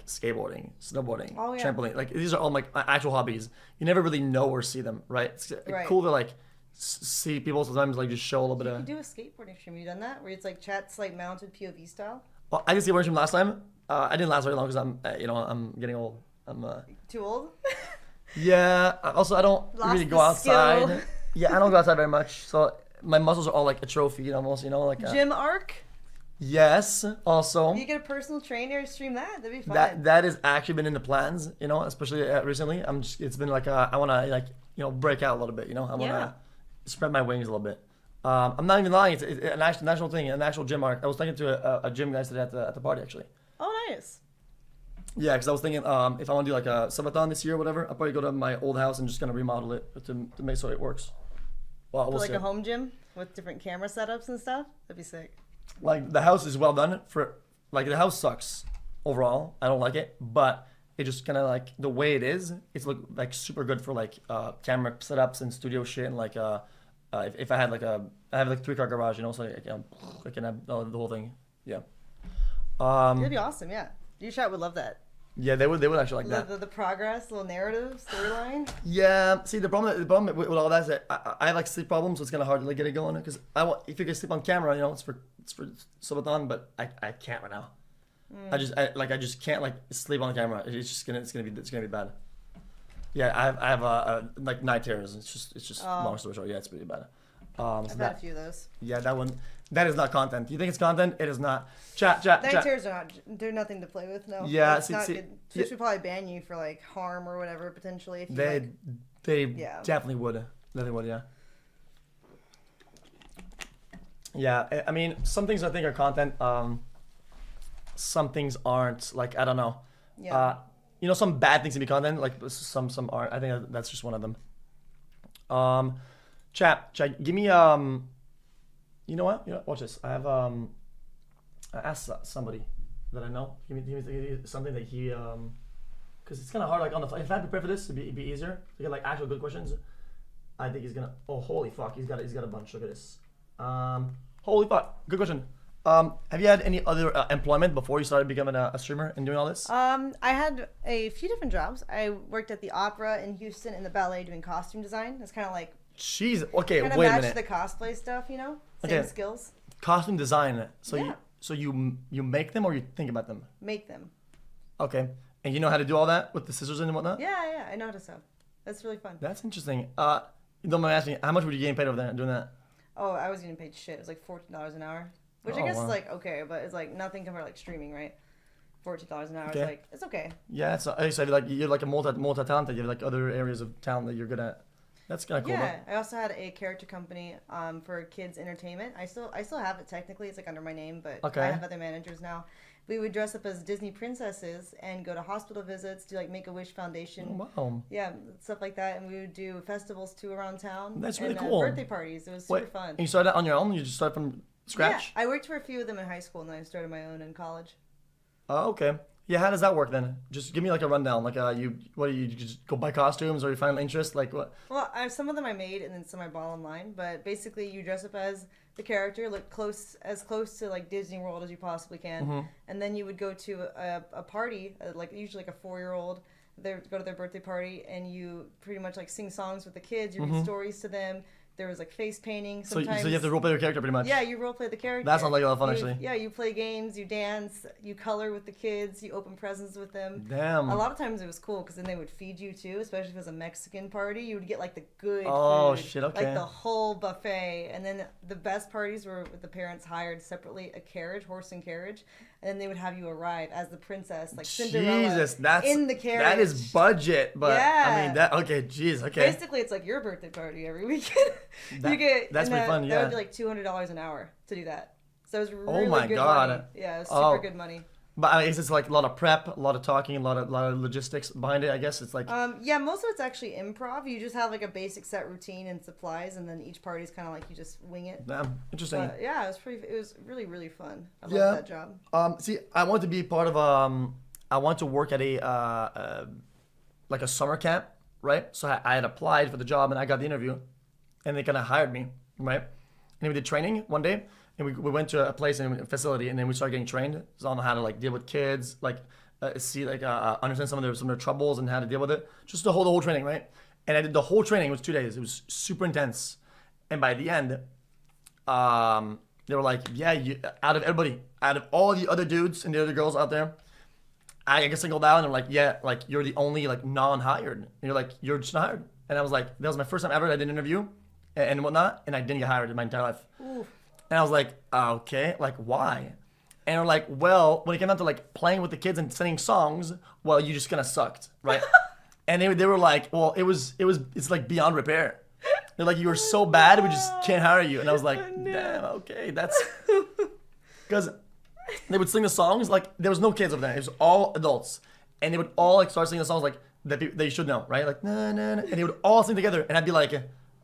skateboarding, snowboarding, Oh, yeah. trampoline. Like these are all like actual hobbies. You never really know or see them, right? It's Right. cool to like see people sometimes like just show a little bit You of. could do a skateboarding stream. You done that? Where it's like chat's like mounted POV style. Well, I did skateboarding stream last time. I didn't last very long because I'm getting old. Too old? Yeah. Also, I don't Lost really go the outside. skill. Yeah, I don't go outside very much. So my muscles are all like atrophied almost. You know, like. Gym arc? Yes. Also. You get a personal trainer, stream that. That'd be fun. That has actually been in the plans, you know, especially recently. It's been like I want to like break out a little bit, you know. I want to spread my wings a little bit. I'm not even lying. It's an actual thing, an actual gym arc. I was talking to a gym guy today at the party actually. Oh, nice. Yeah, because I was thinking if I want to do like a subathon this year or whatever, I'll probably go to my old house and just kind of remodel it to make sure it works. Well, Put we'll like see. a home gym with different camera setups and stuff. That'd be sick. Like the house is well done for like the house sucks overall. I don't like it, but it just kind of like the way it is. It's like super good for like camera setups and studio shit and like if I had like I have like 3-car garage, you know, so I can have the whole thing. Yeah. That'd be awesome. Yeah, your chat would love that. Yeah, they would actually like that. The progress, little narrative, storyline. Yeah. See, the problem with all that is that I have like sleep problems, so it's kind of hard to like get it going. Because if you can sleep on camera, you know, it's for subathon, but I can't right now. I just can't like sleep on the camera. It's gonna be bad. Yeah, I have like night terrors. It's just long story short. Yeah, it's pretty bad. I've had a few of those. Yeah, that is not content. You think it's content? It is not. Chat. Night terrors are not. They're nothing to play with. No. Yeah, That's not see, good. So they should probably ban you for like harm or whatever potentially. If you They Yeah. definitely would. Definitely would. Yeah. Yeah, I mean, some things I think are content. Some things aren't. Like I don't know. Yeah. Some bad things can be content. Like some aren't. I think that's just one of them. Chat. Give me You know what? Watch this. I have I asked somebody that I know. Give me something that he because it's kind of hard. Like on the if I had prepared for this, it'd be easier to get like actual good questions. I think he's gonna. Oh, holy fuck! He's got a bunch. Look at this. Holy fuck! Good question. Have you had any other employment before you started becoming a streamer and doing all this? I had a few different jobs. I worked at the opera in Houston in the ballet doing costume design. That's kind of like Jeez. Okay. kind of Wait a match minute. the cosplay stuff, you know. Same Okay. skills. Costume design. So Yeah. you make them or you think about them? Make them. Okay. And you know how to do all that with the scissors and whatnot? Yeah, I know how to sew. That's really fun. That's interesting. Don't mind asking, how much would you get paid over there doing that? Oh, I was getting paid shit. It was like $14 an hour, which I Oh, guess wow. is like okay, but it's like nothing compared to like streaming, right? $14 an hour Okay. is like it's okay. Yeah, so you're like a multi-talented. You have like other areas of talent that you're good at. That's kind of cool. Yeah, I also had a character company for kids entertainment. I still have it technically. It's like under my name, but Okay. I have other managers now. We would dress up as Disney princesses and go to hospital visits, do like Make-A-Wish Foundation. Oh, wow. Yeah, stuff like that, and we would do festivals too around town. That's really and, cool. Birthday parties. It was super Wait, fun. and you started that on your own? You just started from scratch? Yeah, I worked for a few of them in high school, and then I started my own in college. Oh, okay. Yeah, how does that work then? Just give me like a rundown. Like, you just go buy costumes or you find interest? Like, what? Well, some of them I made, and then some I bought online. But basically, you dress up as the character, look as close to like Disney World as you possibly can, Mm-hmm. and then you would go to a party, like usually like a 4-year-old. They would go to their birthday party, and you pretty much like sing songs with the kids. You read stories to them. There was like face painting. So, Sometimes, so you have to roleplay your character pretty much? yeah, you role play the character. That sounds like a lot of fun, You- actually. Yeah, you play games, you dance, you color with the kids, you open presents with them. Damn. A lot of times it was cool because then they would feed you too, especially if it was a Mexican party. You would get like the good Oh, food, shit, okay. like the whole buffet. And then the best parties were with the parents hired separately a carriage, horse and carriage, and then they would have you arrive as the princess, like Cinderella, Jesus, that's in the carriage. That is budget, but I Yeah. mean that. Okay, jeez, okay. Basically, it's like your birthday party every weekend. That's pretty fun, That yeah. would be like $200 an hour to do that. So it was really Oh my good God. money. Yeah, it was Oh. super good money. But I guess it's like a lot of prep, a lot of talking, a lot of logistics behind it. I guess it's like Yeah, most of it's actually improv. You just have like a basic set routine and supplies, and then each party's kind of like you just wing it. damn interesting. But yeah, it was really really fun. I loved Yeah. that job. See, I want to be part of I want to work at a like a summer camp, right? So I had applied for the job and I got the interview, and they kind of hired me, right? And we did training one day, and we went to a place in a facility, and then we started getting trained on how to like deal with kids, like understand some of their troubles and how to deal with it. Just the whole training, right? And I did the whole training. It was 2 days. It was super intense, and by the end, they were like, "Yeah, out of all the other dudes and the other girls out there, I get singled out." And they're like, "Yeah, like you're the only like non-hired." And you're like, "You're just not hired." And I was like, "That was my first time ever. I did an interview and whatnot, and I didn't get hired in my entire life." Ooh. And I was like, "Okay, like why?" And they're like, "Well, when it came down to like playing with the kids and singing songs, well, you just kind of sucked, right?" And they were like, "Well, it's like beyond repair." They're like, "You were so bad, we just can't hire you." And I was like, "Damn, okay, that's..." Because they would sing the songs, like, there was no kids over there. It was all adults. And they would all, like, start singing the songs, like, that you should know, right? Like, na, na, na. And they would all sing together. And I'd be like,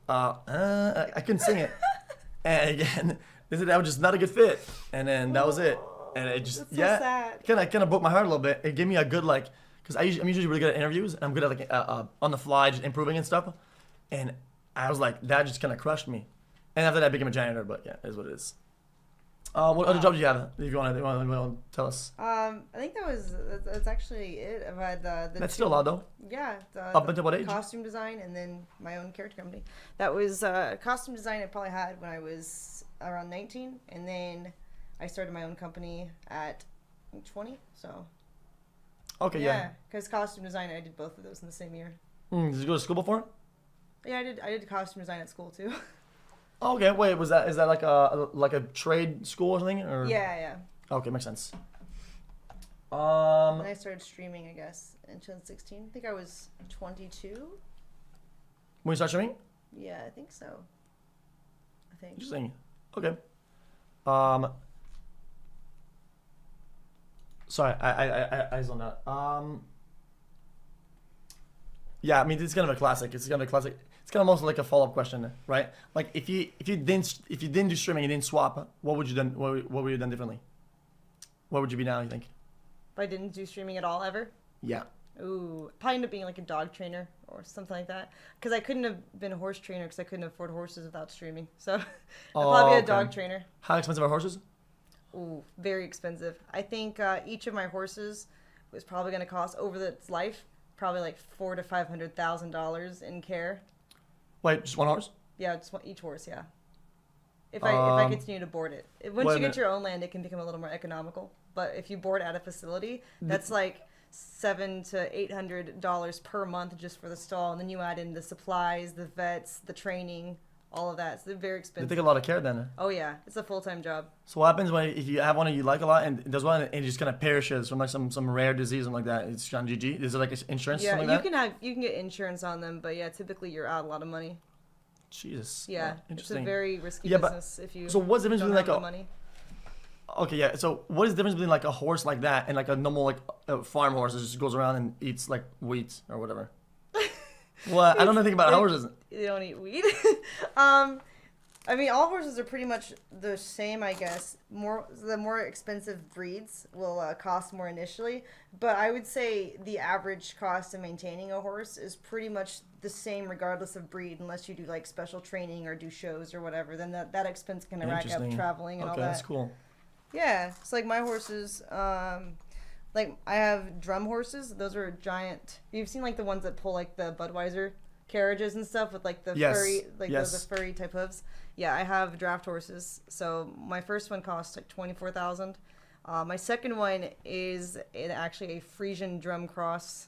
I couldn't sing it. And again, they said that was just not a good fit. And then that was it. And it just, That's so sad. kind of broke my heart a little bit. It gave me a good, like, because I'm usually really good at interviews. And I'm good at, like, on the fly, just improving and stuff. And I was like, that just kind of crushed me. And after that, I became a janitor, but yeah, it is what it is. What other jobs do you have? If you want to tell us. I think that's actually it. I've had the That's still a lot, though. Yeah. Up until what age? Costume design, and then my own character company. That was costume design I probably had when I was around 19, and then I started my own company at 20. So Okay, yeah. because costume design, I did both of those in the same year. Did you go to school before? Yeah, I did costume design at school too. Oh, okay, wait, is that like a trade school or something? Or? Yeah. Okay, makes sense. And I started streaming, I guess, in 2016. I think I was 22. When you start streaming? Yeah, I think so. I think. Interesting. Okay. Sorry, I zoned out. Yeah, I mean, it's kind of a classic. It's kind of a classic. It's kind of almost like a follow-up question, right? Like, if you didn't do streaming, you didn't swap, what would you done? What would you done differently? What would you be now? You think? If I didn't do streaming at all ever, Yeah. ooh, probably end up being like a dog trainer or something like that. Because I couldn't have been a horse trainer because I couldn't afford horses without streaming. So I'd probably be a dog trainer. How expensive are horses? Ooh, very expensive. I think each of my horses was probably going to cost over its life probably like $400,000 to $500,000 in care. Wait, just one horse? Yeah, just each horse. Yeah. If I continue to board it, once wait a you minute. get your own land, it can become a little more economical. But if you board at a facility, that's like $700 to $800 per month just for the stall, and then you add in the supplies, the vets, the training, all of that. So they're very They expensive. take a lot of care then. Oh yeah, it's a full-time job. So what happens if you have one that you like a lot and it does one and it just kind of perishes from like some rare disease or something like that? It's on GG. Is it like insurance? Yeah, something you like that? you can get insurance on them, but yeah, typically you're out a lot of money. Jesus. Yeah, it's a Interesting. very risky Yeah, but- business if you So what's the difference don't between have like the money. Okay, yeah. So what is the difference between like a horse like that and like a normal like farm horse that just goes around and eats like wheat or whatever? Well, I don't know anything about horses. They don't eat weed. I mean, all horses are pretty much the same, I guess. The more expensive breeds will cost more initially, but I would say the average cost of maintaining a horse is pretty much the same regardless of breed, unless you do like special training or do shows or whatever. Then that expense can rack up Interesting. traveling and all Okay, that. that's cool. Yeah, it's like my horses. Like I have drum horses. Those are giant. You've seen like the ones that pull like the Budweiser carriages and stuff with like the Yes, furry, like yes. the furry type hooves. Yeah, I have draft horses. So my first one cost like $24,000. My second one is actually a Frisian drum cross,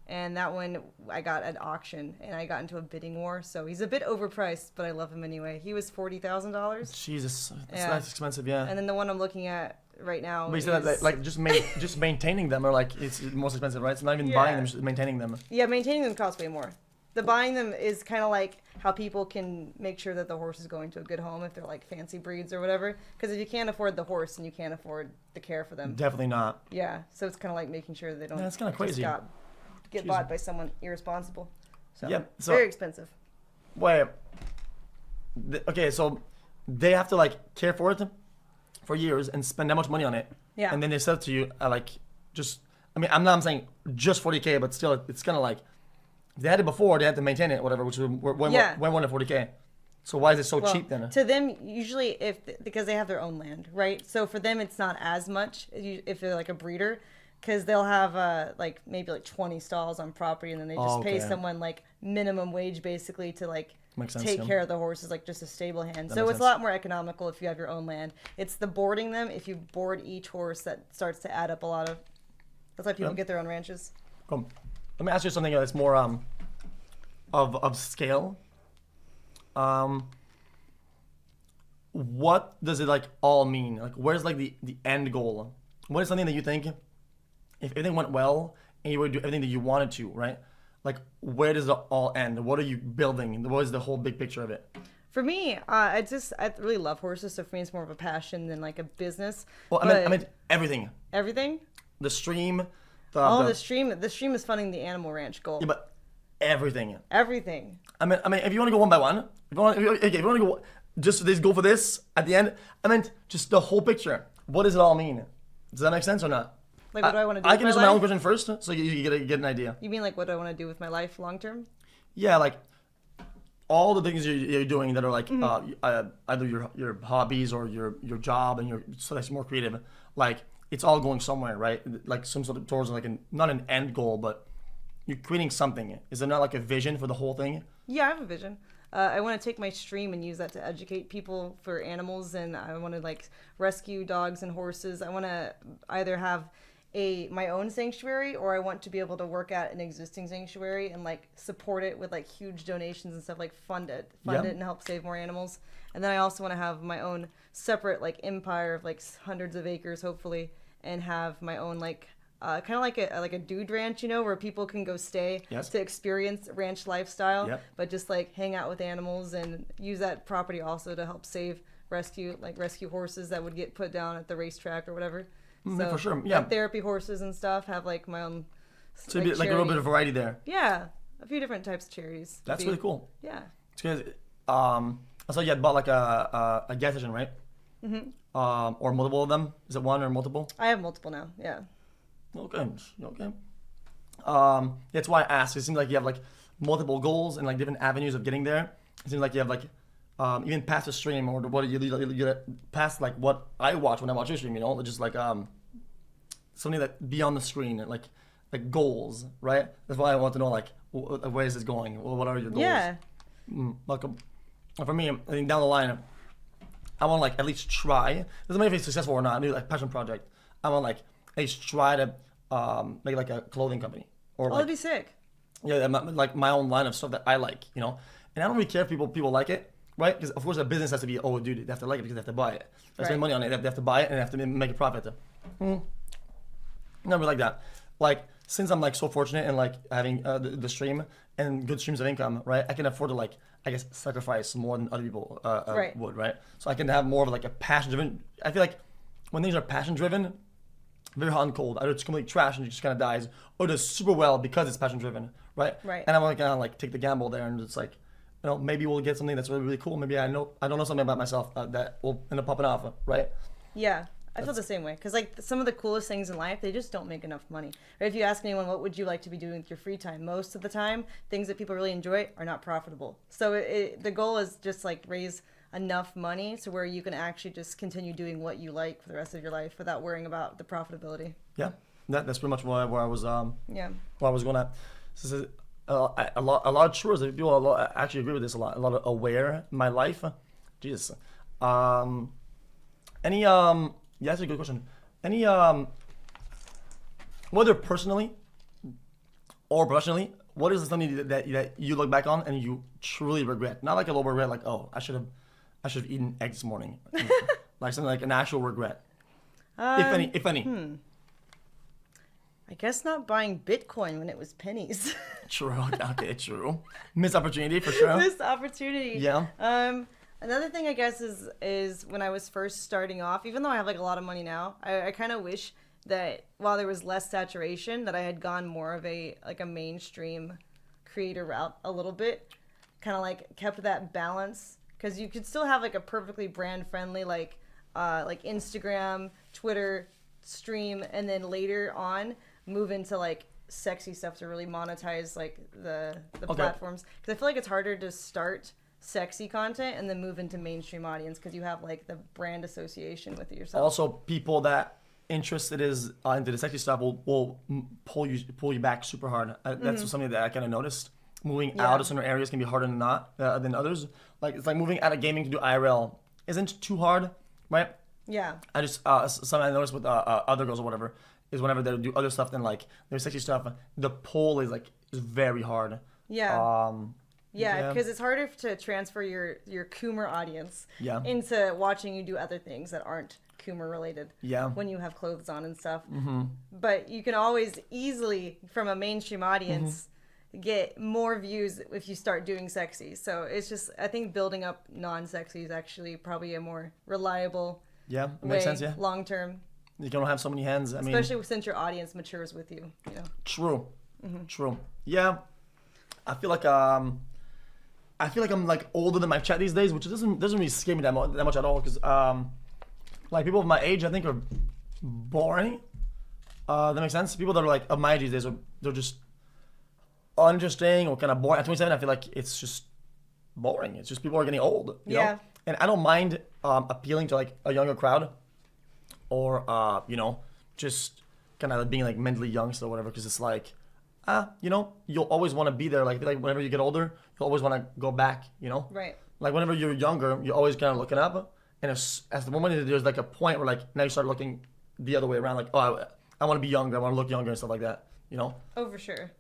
and that one I got at auction, and I got into a bidding war. So he's a bit overpriced, but I love him anyway. He was $40,000, Jesus, Yeah. that's expensive. Yeah. and then the one I'm looking at right now But you said that is like just just maintaining them are like it's most expensive, right? It's not even Yeah. buying them, just maintaining them. yeah, maintaining them costs way more. The buying them is kind of like how people can make sure that the horse is going to a good home if they're like fancy breeds or whatever. Because if you can't afford the horse, then you can't afford the care for them. Definitely not. Yeah, so it's kind of like making sure that they don't. Yeah, that's kinda just crazy. Get Jeez. bought by someone irresponsible. So, Yeah, so- very expensive. Wait. Okay, so they have to like care for it for years and spend that much money on it. Yeah. And then they sell it to you at like just. I mean, I'm saying just 40K, but still, it's kind of like if they had it before, they had to maintain it, whatever, which was Yeah. way more than 40K. So why is it so Well, cheap then? to them, usually because they have their own land, right? So for them, it's not as much if they're like a breeder, because they'll have like maybe like 20 stalls on property, and then they just pay Okay. someone like minimum wage basically to like Makes sense, take yeah. care of the horses, like just a stable hand. That So makes it's a sense. lot more economical if you have your own land. It's the boarding them. If you board each horse, that starts to add up a lot of. That's why people Yeah. get their own ranches. Come. Let me ask you something that's more of scale. What does it like all mean? Like, where's like the end goal? What is something that you think, if everything went well and you would do everything that you wanted to, right? Like, where does it all end? What are you building? What is the whole big picture of it? For me, I really love horses, so for me it's more of a passion than like a business. Well, I But meant everything. everything. The stream, The stream is funding the animal ranch goal. yeah, but everything. Everything. I mean, if you want to go one by one, if you want to go just this, go for this at the end. I meant just the whole picture. What does it all mean? Does that make sense or not? Like, what do I want to do I with can my answer my own life? question first, so you get an idea. You mean like what do I want to do with my life long term? Yeah, like all the things you're doing that are like Mm-hmm. either your hobbies or your job and your so that's more creative. Like it's all going somewhere, right? Like some sort of towards like not an end goal, but you're creating something. Is there not like a vision for the whole thing? Yeah, I have a vision. I want to take my stream and use that to educate people for animals, and I want to like rescue dogs and horses. I want to either have my own sanctuary, or I want to be able to work at an existing sanctuary and like support it with like huge donations and stuff, like fund it and help save more animals. And then I also want to have my own separate like empire of like hundreds of acres, hopefully, and have my own like kind of like a dude ranch, where people can go stay Yes. to experience ranch lifestyle, Yep. but just like hang out with animals and use that property also to help rescue horses that would get put down at the racetrack or whatever. Yeah, for sure. Yeah. like therapy horses and stuff, have like my own. So it'd be like a little bit of variety there. Yeah, a few different types of charities. That's really cool. Yeah. It's because I saw you had bought like a gas station, right? Mm-hmm. Or multiple of them. Is it one or multiple? I have multiple now. Yeah. Okay. That's why I asked. It seems like you have like multiple goals and like different avenues of getting there. It seems like you have like even past the stream or what you get past like what I watch when I watch your stream. Just like something that beyond the screen, like goals, right? That's why I want to know like where is this going? What are your goals? Yeah. Like for me, I think down the line, I want to like at least try. Doesn't matter if it's successful or not. Maybe like passion project. I want like at least try to make like a clothing company or Oh, like that'd be sick. yeah, like my own line of stuff that I like, you know. And I don't really care if people like it, right? Because of course a business has to be, oh, dude, they have to like it because they have to buy it. They spend Right. money on it. They have to buy it and they have to make a profit. Never like that. Like since I'm like so fortunate and like having the stream and good streams of income, right? I can afford to like I guess sacrifice more than other people Right. would, right? So I can have more of like a passion driven. I feel like when things are passion driven, very hot and cold. Either it's complete trash and it just kind of dies, or it does super well because it's passion driven, right? Right. And I'm like gonna like take the gamble there and it's like, you know, maybe we'll get something that's really really cool. Maybe I don't know something about myself that will end up popping off, right? Yeah, I feel the same way. Because, like, some of the coolest things in life, they just don't make enough money. Or if you ask anyone, what would you like to be doing with your free time? Most of the time, things that people really enjoy are not profitable. So the goal is just, like, raise enough money to where you can actually just continue doing what you like for the rest of your life without worrying about the profitability. Yeah, that's pretty much where I was Yeah. where I was going at. This is a lot of chores. People actually agree with this a lot. A lot of aware in my life. Jesus. Any yeah, that's a good question. Any whether personally or professionally, what is something that you look back on and you truly regret? Not like a little regret, like oh I should have eaten eggs this morning, like something like an actual regret, if any. I guess not buying Bitcoin when it was pennies. True. Okay, true. Missed opportunity for sure. Missed opportunity. Yeah. Another thing I guess is when I was first starting off, even though I have like a lot of money now, I kind of wish that while there was less saturation, that I had gone more of a mainstream creator route a little bit, kind of like kept that balance, because you could still have like a perfectly brand friendly like Instagram, Twitter stream, and then later on move into like sexy stuff to really monetize like the platforms, because I feel like it's harder to start sexy content and then move into mainstream audience because you have like the brand association with it yourself. Also, people that interested into the sexy stuff will pull you back super hard. That's something that I kind of noticed. Moving out of certain areas can be harder than others. Like it's like moving out of gaming to do IRL isn't too hard, right? Yeah. I just something I noticed with other girls or whatever is whenever they do other stuff than like their sexy stuff, the pull is very hard. Yeah. Yeah. Because it's harder to transfer your Coomer audience into watching you do other things that aren't Coomer related. Yeah. When you have clothes on and stuff. Mm-hmm. But you can always easily, from a mainstream audience, get more views if you start doing sexy. So it's just, I think building up non-sexy is actually probably a more reliable Yeah, it way, makes sense. Yeah. long term. You don't have so many hands. I mean, Especially since your audience matures with you. You know. True. True. Yeah. I feel like I'm like older than my chat these days, which doesn't really scare me that much at all, because like people of my age I think are boring. That makes sense. People that are like of my age these days they're just uninteresting or kind of boring. At 27, I feel like it's just boring. It's just people are getting old. You know? And I don't mind appealing to like a younger crowd, or just kind of being like mentally young still, whatever, because it's like you'll always want to be there. Like whenever you get older, you'll always want to go back. Right. Like whenever you're younger, you're always kind of looking up, and as the moment there's like a point where like now you start looking the other way around. Like I want to be younger. I want to look younger and stuff like that. Oh, for sure.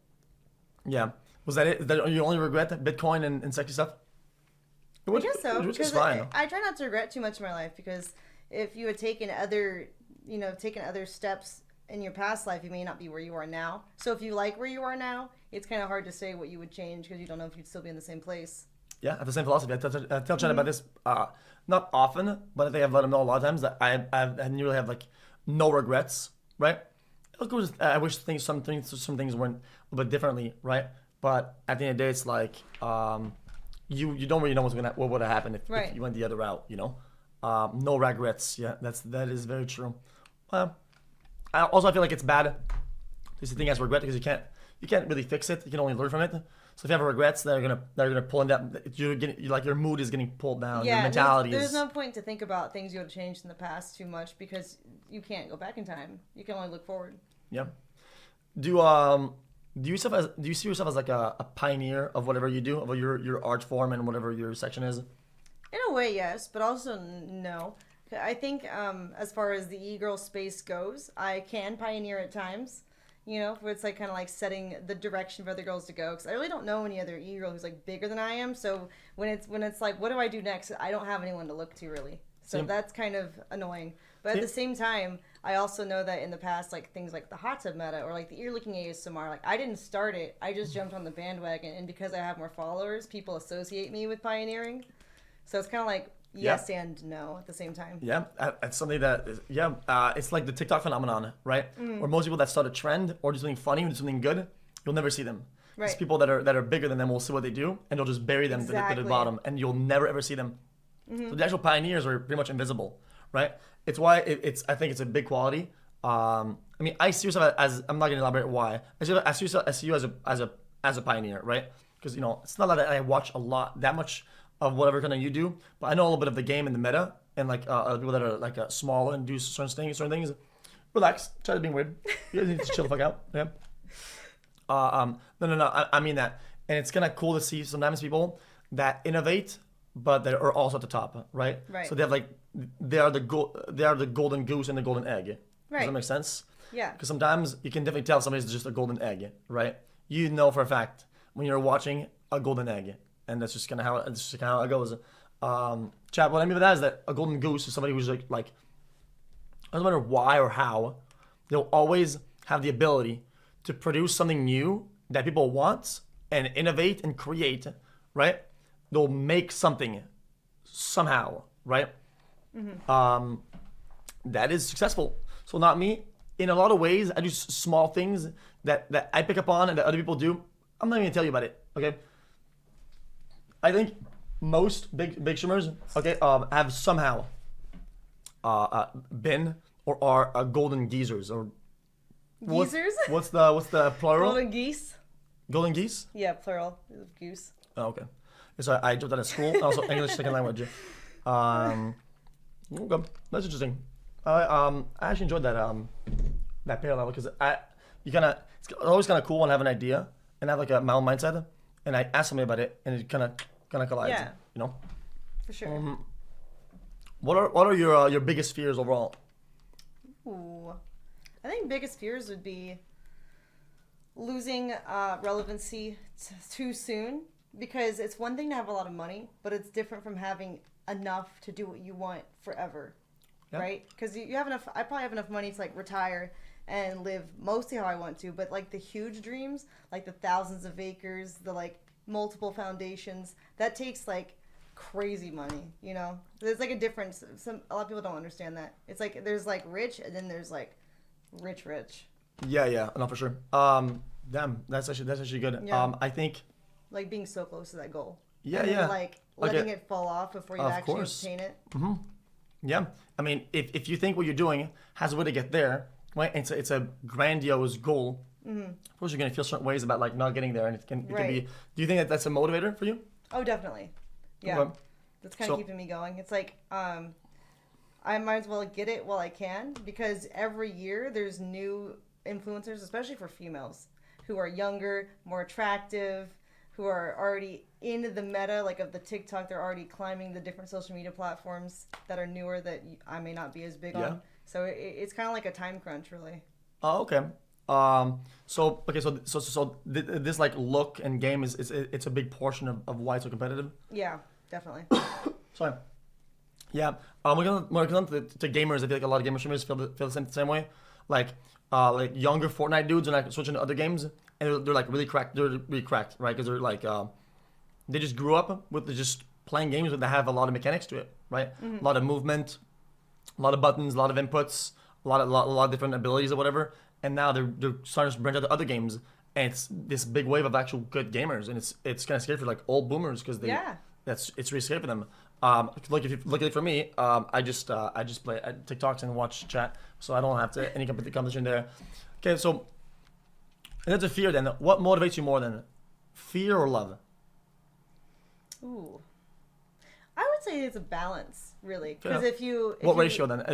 Yeah. Was that it? Is that your only regret? Bitcoin and sexy stuff? I guess so. Which is Because fine. I try not to regret too much in my life, because if you had taken other steps in your past life, you may not be where you are now. So if you like where you are now, it's kind of hard to say what you would change, because you don't know if you'd still be in the same place. Yeah, I have the same philosophy. I tell Chad about this not often, but I think I've let him know a lot of times that I nearly have like no regrets, right? Of course, I wish some things went a bit differently, right? But at the end of the day, it's like you don't really know what would have happened if you went the other route, no regrets. Yeah, that is very true. I feel like it's bad to see thing as regret, because you can't really fix it. You can only learn from it. So if you have regrets, they're gonna pull down. Your mood is getting pulled down. Your mentality there's no point to think about things you would have changed in the past too much, because you can't go back in time. You can only look forward. Yeah. Do you see yourself as like a pioneer of whatever you do, of your art form and whatever your section is? In a way, yes, but also no. I think as far as the e-girl space goes, I can pioneer at times. You know, where it's like kind of like setting the direction for other girls to go. Because I really don't know any other e-girl who's like bigger than I am. So when it's like, what do I do next? I don't have anyone to look to really. So Same. that's kind of annoying. But at the same time, I also know that in the past, like things like the hot tub meta or like the ear licking ASMR, like I didn't start it. I just jumped on the bandwagon, and because I have more followers, people associate me with pioneering. So it's kind of like yes and no at the same time. Yeah, it's something that, it's like the TikTok phenomenon, right? Where most people that start a trend or do something funny or do something good, you'll never see them. Right. It's people that are bigger than them will see what they do, and they'll just bury them to the Exactly. bottom, and you'll never ever see them. So the actual pioneers are pretty much invisible, right? It's why I think it's a big quality. I mean, I see yourself as, I'm not gonna elaborate why. I see you as a pioneer, right? Because it's not that I watch that much of whatever kind of you do, but I know a little bit of the game and the meta, and like other people that are like smaller and do certain things. Relax, try to be weird. You guys need to chill the fuck out. Yeah. No. I mean that, and it's kind of cool to see sometimes people that innovate, but they are also at the top, right? Right. So they are the golden goose and the golden egg. Does Right. that make sense? Yeah. Because sometimes you can definitely tell somebody's just a golden egg, right? You know for a fact when you're watching a golden egg, and that's just kind of how it goes. Chat. What I mean by that is that a golden goose is somebody who's like doesn't matter why or how, they'll always have the ability to produce something new that people want and innovate and create, right? They'll make something somehow, right? That is successful. So not me. In a lot of ways, I do small things that I pick up on and that other people do. I'm not even gonna tell you about it, okay? I think most big streamers, okay, have somehow been or are golden geezers or Geezers? What's the plural? Golden geese? Golden geese? Yeah, plural. Goose. Oh, okay. So I jumped out of school. Also English second language. Okay, that's interesting. I actually enjoyed that parallel because it's always kind of cool when I have an idea and have like my own mindset, and I ask somebody about it, and it kind of collides. Yeah. You know. For sure. What are your biggest fears overall? Ooh. I think biggest fears would be losing relevancy too soon, because it's one thing to have a lot of money, but it's different from having enough to do what you want forever, right? Because you have enough. I probably have enough money to like retire and live mostly how I want to, but like the huge dreams, like the thousands of acres, the like multiple foundations, that takes like crazy money. There's like a difference. A lot of people don't understand that. It's like there's like rich, and then there's like rich. Yeah, no, for sure. Damn, that's actually good. Yeah. I think. Like being so close to that goal. Yeah, and then, yeah. like letting it fall off before you Of actually course. obtain it. Yeah, I mean, if you think what you're doing has a way to get there, right? It's a grandiose goal. Of course, you're gonna feel certain ways about like not getting there, and it can be. Right. Do you think that's a motivator for you? Oh, definitely. Yeah, Okay. that's kind of So- keeping me going. It's like I might as well get it while I can, because every year there's new influencers, especially for females, who are younger, more attractive, who are already in the meta, like of the TikTok. They're already climbing the different social media platforms that are newer that I may not be as big Yeah. on. So it's kind of like a time crunch, really. Oh, okay. So this like look and game it's a big portion of why it's so competitive. Yeah, definitely. Sorry. Yeah. When it comes to gamers, I feel like a lot of gamer streamers feel the same way. Like younger Fortnite dudes are like switching to other games, and they're like really cracked. They're really cracked, right? Because they're like they just grew up with just playing games that have a lot of mechanics to it, right? A lot of movement, a lot of buttons, a lot of inputs, a lot of different abilities or whatever. And now they're starting to branch out to other games, and it's this big wave of actual good gamers, and it's kind of scary for like old boomers because it's really scary for them. Luckily for me, I just play TikToks and watch chat, so I don't have to any competition there. Okay, so that's a fear then. What motivates you more than fear or love? Ooh. I would say it's a balance, really. Because Yeah. if What you, ratio then?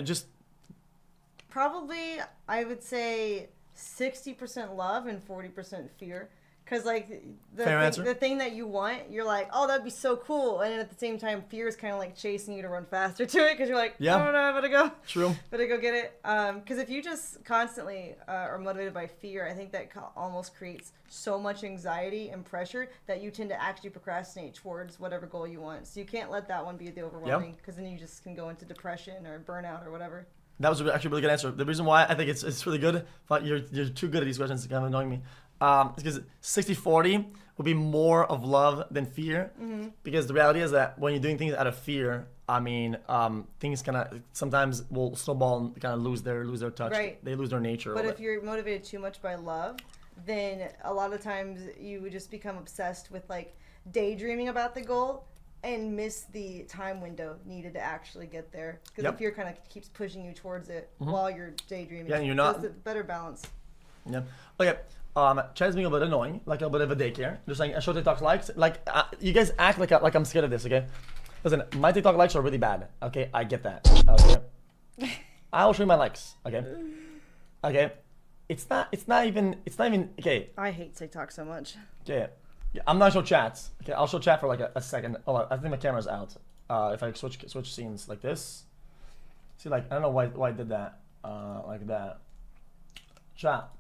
Probably, I would say 60% love and 40% fear. Because like Fair answer. the thing that you want, you're like, oh, that'd be so cool, and then at the same time, fear is kind of like chasing you to run faster to it because you're like, Yeah. oh no, I True. better go get it. Because if you just constantly are motivated by fear, I think that almost creates so much anxiety and pressure that you tend to actually procrastinate towards whatever goal you want. So you can't let that one be the overwhelming, because then you just can go into depression or burnout or whatever. That was actually a really good answer. The reason why I think it's really good, but you're too good at these questions, it's kind of annoying me. It's because 60-40 would be more of love than fear. Mm-hmm. Because the reality is that when you're doing things out of fear, I mean, things kind of sometimes will snowball and kind of lose their touch. Right. They lose their nature. But if you're motivated too much by love, then a lot of times you would just become obsessed with like daydreaming about the goal and miss the time window needed to actually get there. Because Yep. the fear kind of keeps pushing you towards it while you're daydreaming. Yeah, and you're So not- it's a better balance. Yeah. Okay. Chad's being a bit annoying, like a bit of a daycare. Just saying, I show TikTok likes. Like, you guys act like I'm scared of this, okay? Listen, my TikTok likes are really bad. Okay, I get that. Okay. I will show you my likes. Okay. Okay. It's not even. Okay. I hate TikTok so much. Okay. Yeah, I'm not show chats. Okay, I'll show chat for like a second. Oh, I think my camera's out. If I switch scenes like this. See, like I don't know why I did that. Like that. Chat.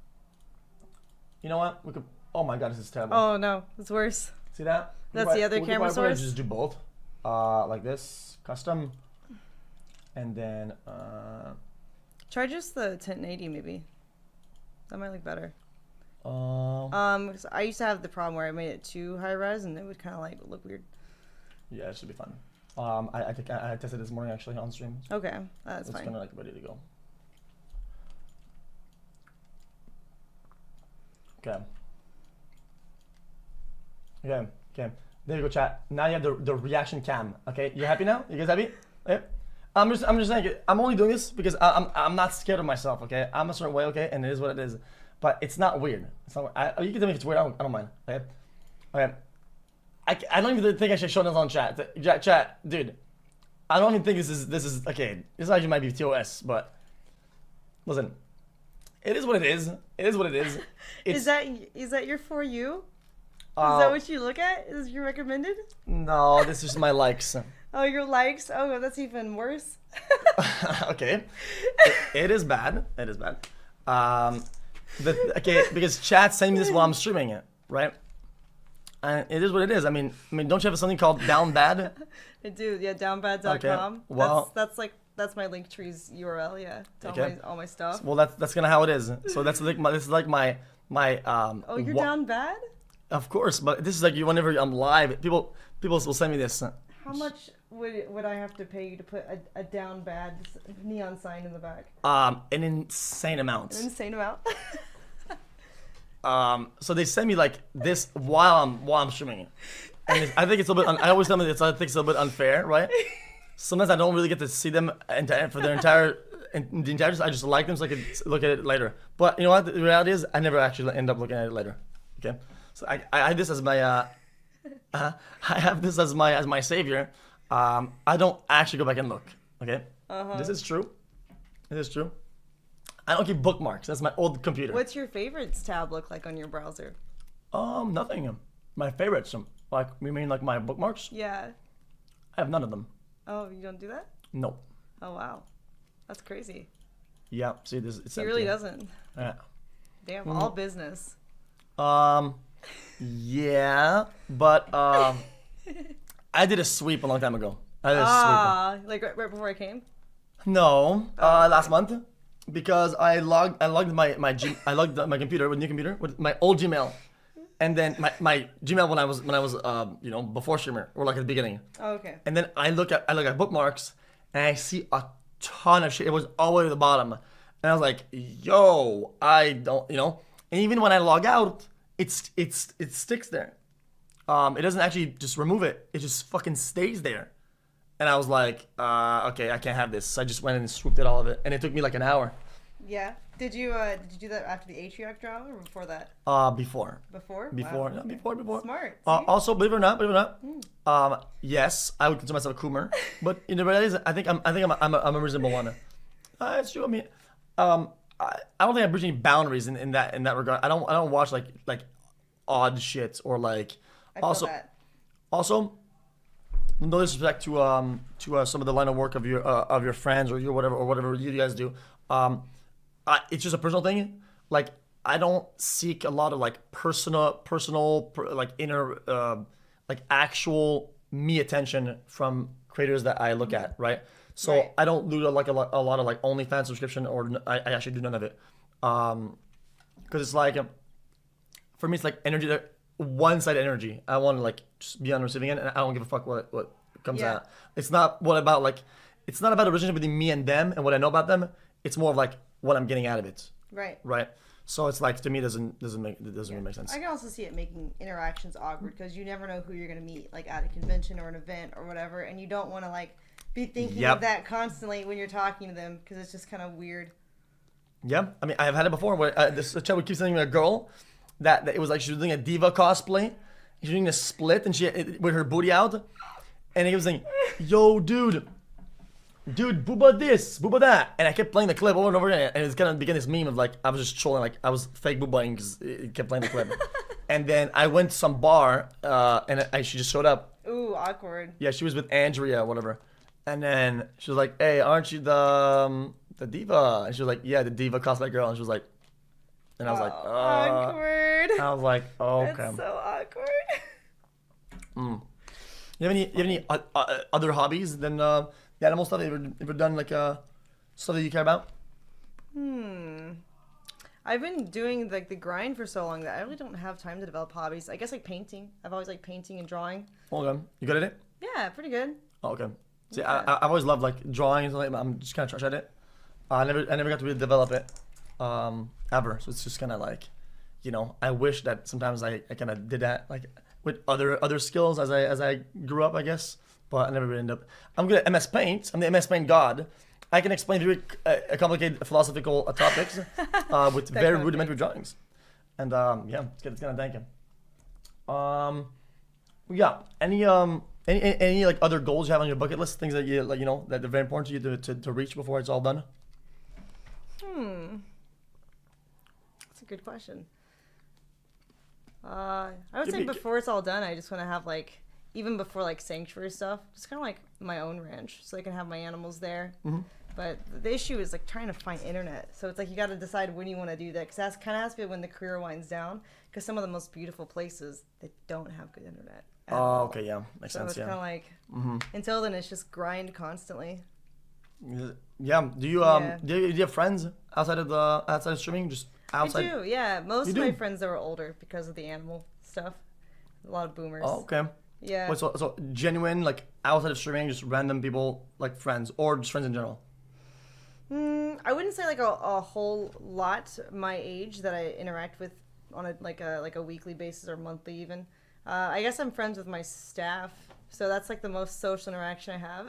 You know what? We could. Oh my god, this is terrible. Oh no, it's worse. See that? That's the other camera we could source? just do both. Like this, custom, and then Try just the 1080 maybe. That might look better. 'Cause I used to have the problem where I made it too high res and it would kind of like look weird. yeah, it should be fun. I think I tested this morning actually on stream. Okay, that's It's fine. kind of like ready to go. Okay. Okay. There you go, chat. Now you have the reaction cam. Okay, you happy now? You guys happy? Yeah. I'm just saying. I'm only doing this because I'm not scared of myself. Okay, I'm a certain way. Okay, and it is what it is. But it's not weird. It's not. You can tell me if it's weird. I don't mind. Okay. Okay. I don't even think I should show this on chat. Chat, dude. I don't even think this is okay. This actually might be TOS, but listen. It is what it is. It is what it is. It's, Is that your For You? Is that what you look at? Is your recommended? No, this is my likes. Oh, your likes? Oh, that's even worse. Okay. It is bad. It is bad. Okay, because chat sent me this while I'm streaming it, right? And it is what it is. I mean, don't you have something called Down Bad? I do. Yeah, downbad.com. Okay, well- that's my Linktree's URL. Yeah, to Okay. all my stuff. Well, that's kind of how it is. So that's like this is like my Oh, you're down bad? Of course, but this is like whenever I'm live, people will send me this. How much would I have to pay you to put a down bad neon sign in the back? An insane amount. An insane amount. So they send me like this while I'm streaming it, and I think it's a little bit. I always tell them I think it's a little bit unfair, right? Sometimes I don't really get to see them for their entire. I just like them so I can look at it later. But you know what? The reality is, I never actually end up looking at it later. Okay, so I have this as my I have this as my savior. I don't actually go back and look. Okay, This is true. This is true. I don't keep bookmarks. That's my old computer. What's your favorites tab look like on your browser? Nothing. My favorites. Like, you mean like my bookmarks? Yeah. I have none of them. Oh, you don't do that? No. Oh wow, that's crazy. Yeah. See, this. It's He empty. really doesn't. Yeah. Damn, all business. Yeah, but I did a sweep a long time ago. I did a sweep. Like right before I came. No, last month, because I logged my computer with new computer with my old Gmail, and then my Gmail when I was before streamer or like at the beginning. Oh, okay. And then I look at bookmarks and I see a ton of shit. It was all the way to the bottom, and I was like, yo, I don't, And even when I log out, it sticks there. It doesn't actually just remove it. It just fucking stays there. And I was like, okay, I can't have this. So I just went and swooped it all of it, and it took me like an hour. Yeah. Did you do that after the Atriarch drama or before that? Before. Before? Before, Wow, no, okay. before. Smart. Also, believe it or not, yes, I would consider myself a coomer, but in the reality, I think I'm a reasonable one. It's true. I mean, I don't think I breach any boundaries in that regard. I don't watch like odd shit or like I feel also that. also no disrespect to some of the line of work of your friends or your whatever you guys do. It's just a personal thing. Like I don't seek a lot of like like inner like actual me attention from creators that I look at, right? So Right. I don't do like a lot of like OnlyFans subscription, or I actually do none of it, because it's like for me it's like energy, one-sided energy. I want to like just be on the receiving end, and I don't give a fuck what comes Yeah. out. It's not it's not about a relationship between me and them and what I know about them. It's more of like what I'm getting out of it, Right. right? So it's like to me it doesn't really make sense. I can also see it making interactions awkward because you never know who you're gonna meet, like at a convention or an event or whatever, and you don't want to like be thinking Yep. of that constantly when you're talking to them because it's just kind of weird. Yeah, I mean, I've had it before where this chat would keep sending me a girl that it was like she was doing a diva cosplay. She was doing a split and with her booty out. And he was saying, yo, dude, booba this, booba that. And I kept playing the clip over and over again. And it's kind of became this meme of like, I was just trolling, like I was fake boobaing because it kept playing the clip. And then I went to some bar she just showed up. Ooh, awkward. Yeah, she was with Andrea or whatever. And then she was like, hey, aren't you the diva? And she was like, yeah, the diva cosplay girl. And she was like, and I was like, awkward. I was like, oh, okay. That's so awkward. You have any other hobbies than the animal stuff? You ever done like stuff that you care about? I've been doing like the grind for so long that I really don't have time to develop hobbies. I guess like painting. I've always liked painting and drawing. Okay, you good at it? Yeah, pretty good. Oh, okay. See, Yeah. I've always loved like drawing and something. I'm just kind of trash at it. I never got to really develop it, ever. So it's just kind of like, I wish that sometimes I kind of did that like with other skills as I grew up, I guess. But I never really ended up. I'm good at MS Paint. I'm the MS Paint god. I can explain very complicated philosophical topics with very Technically. rudimentary drawings. And yeah, it's gonna thank him. Yeah. Any like other goals you have on your bucket list? Things that you like, that are very important to you to reach before it's all done. That's a good question. I would Give say me- before it's all done, I just want to have like, even before like sanctuary stuff, just kind of like my own ranch, so I can have my animals there. But the issue is like trying to find internet. So it's like you got to decide when you want to do that, because that's kind of has to be when the career winds down. Because some of the most beautiful places, they don't have good internet. at Oh, all. okay, yeah, makes So sense. it's kind of Yeah. like until then, it's just grind constantly. Yeah. Do you Yeah. do you have friends outside of streaming? Just outside. I do, yeah. Most You of my do? friends that were older because of the animal stuff. A lot of boomers. Oh, okay. Yeah. Wait, so genuine, like outside of streaming, just random people, like friends, or just friends in general. I wouldn't say like a whole lot my age that I interact with on a weekly basis or monthly even. I guess I'm friends with my staff, so that's like the most social interaction I have.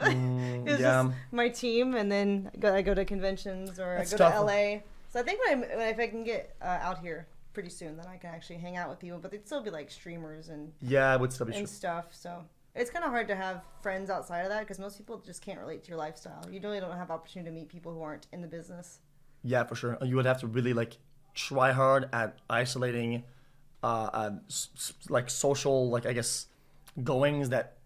It's yeah. just my team, and then I go to conventions or That's I go tough. to LA. So I think if I can get out here pretty soon, then I can actually hang out with people. But they'd still be like streamers and Yeah, it would still be true. stuff. So it's kind of hard to have friends outside of that because most people just can't relate to your lifestyle. You really don't have opportunity to meet people who aren't in the business. Yeah, for sure. You would have to really like try hard at isolating, like social, like I guess, goings that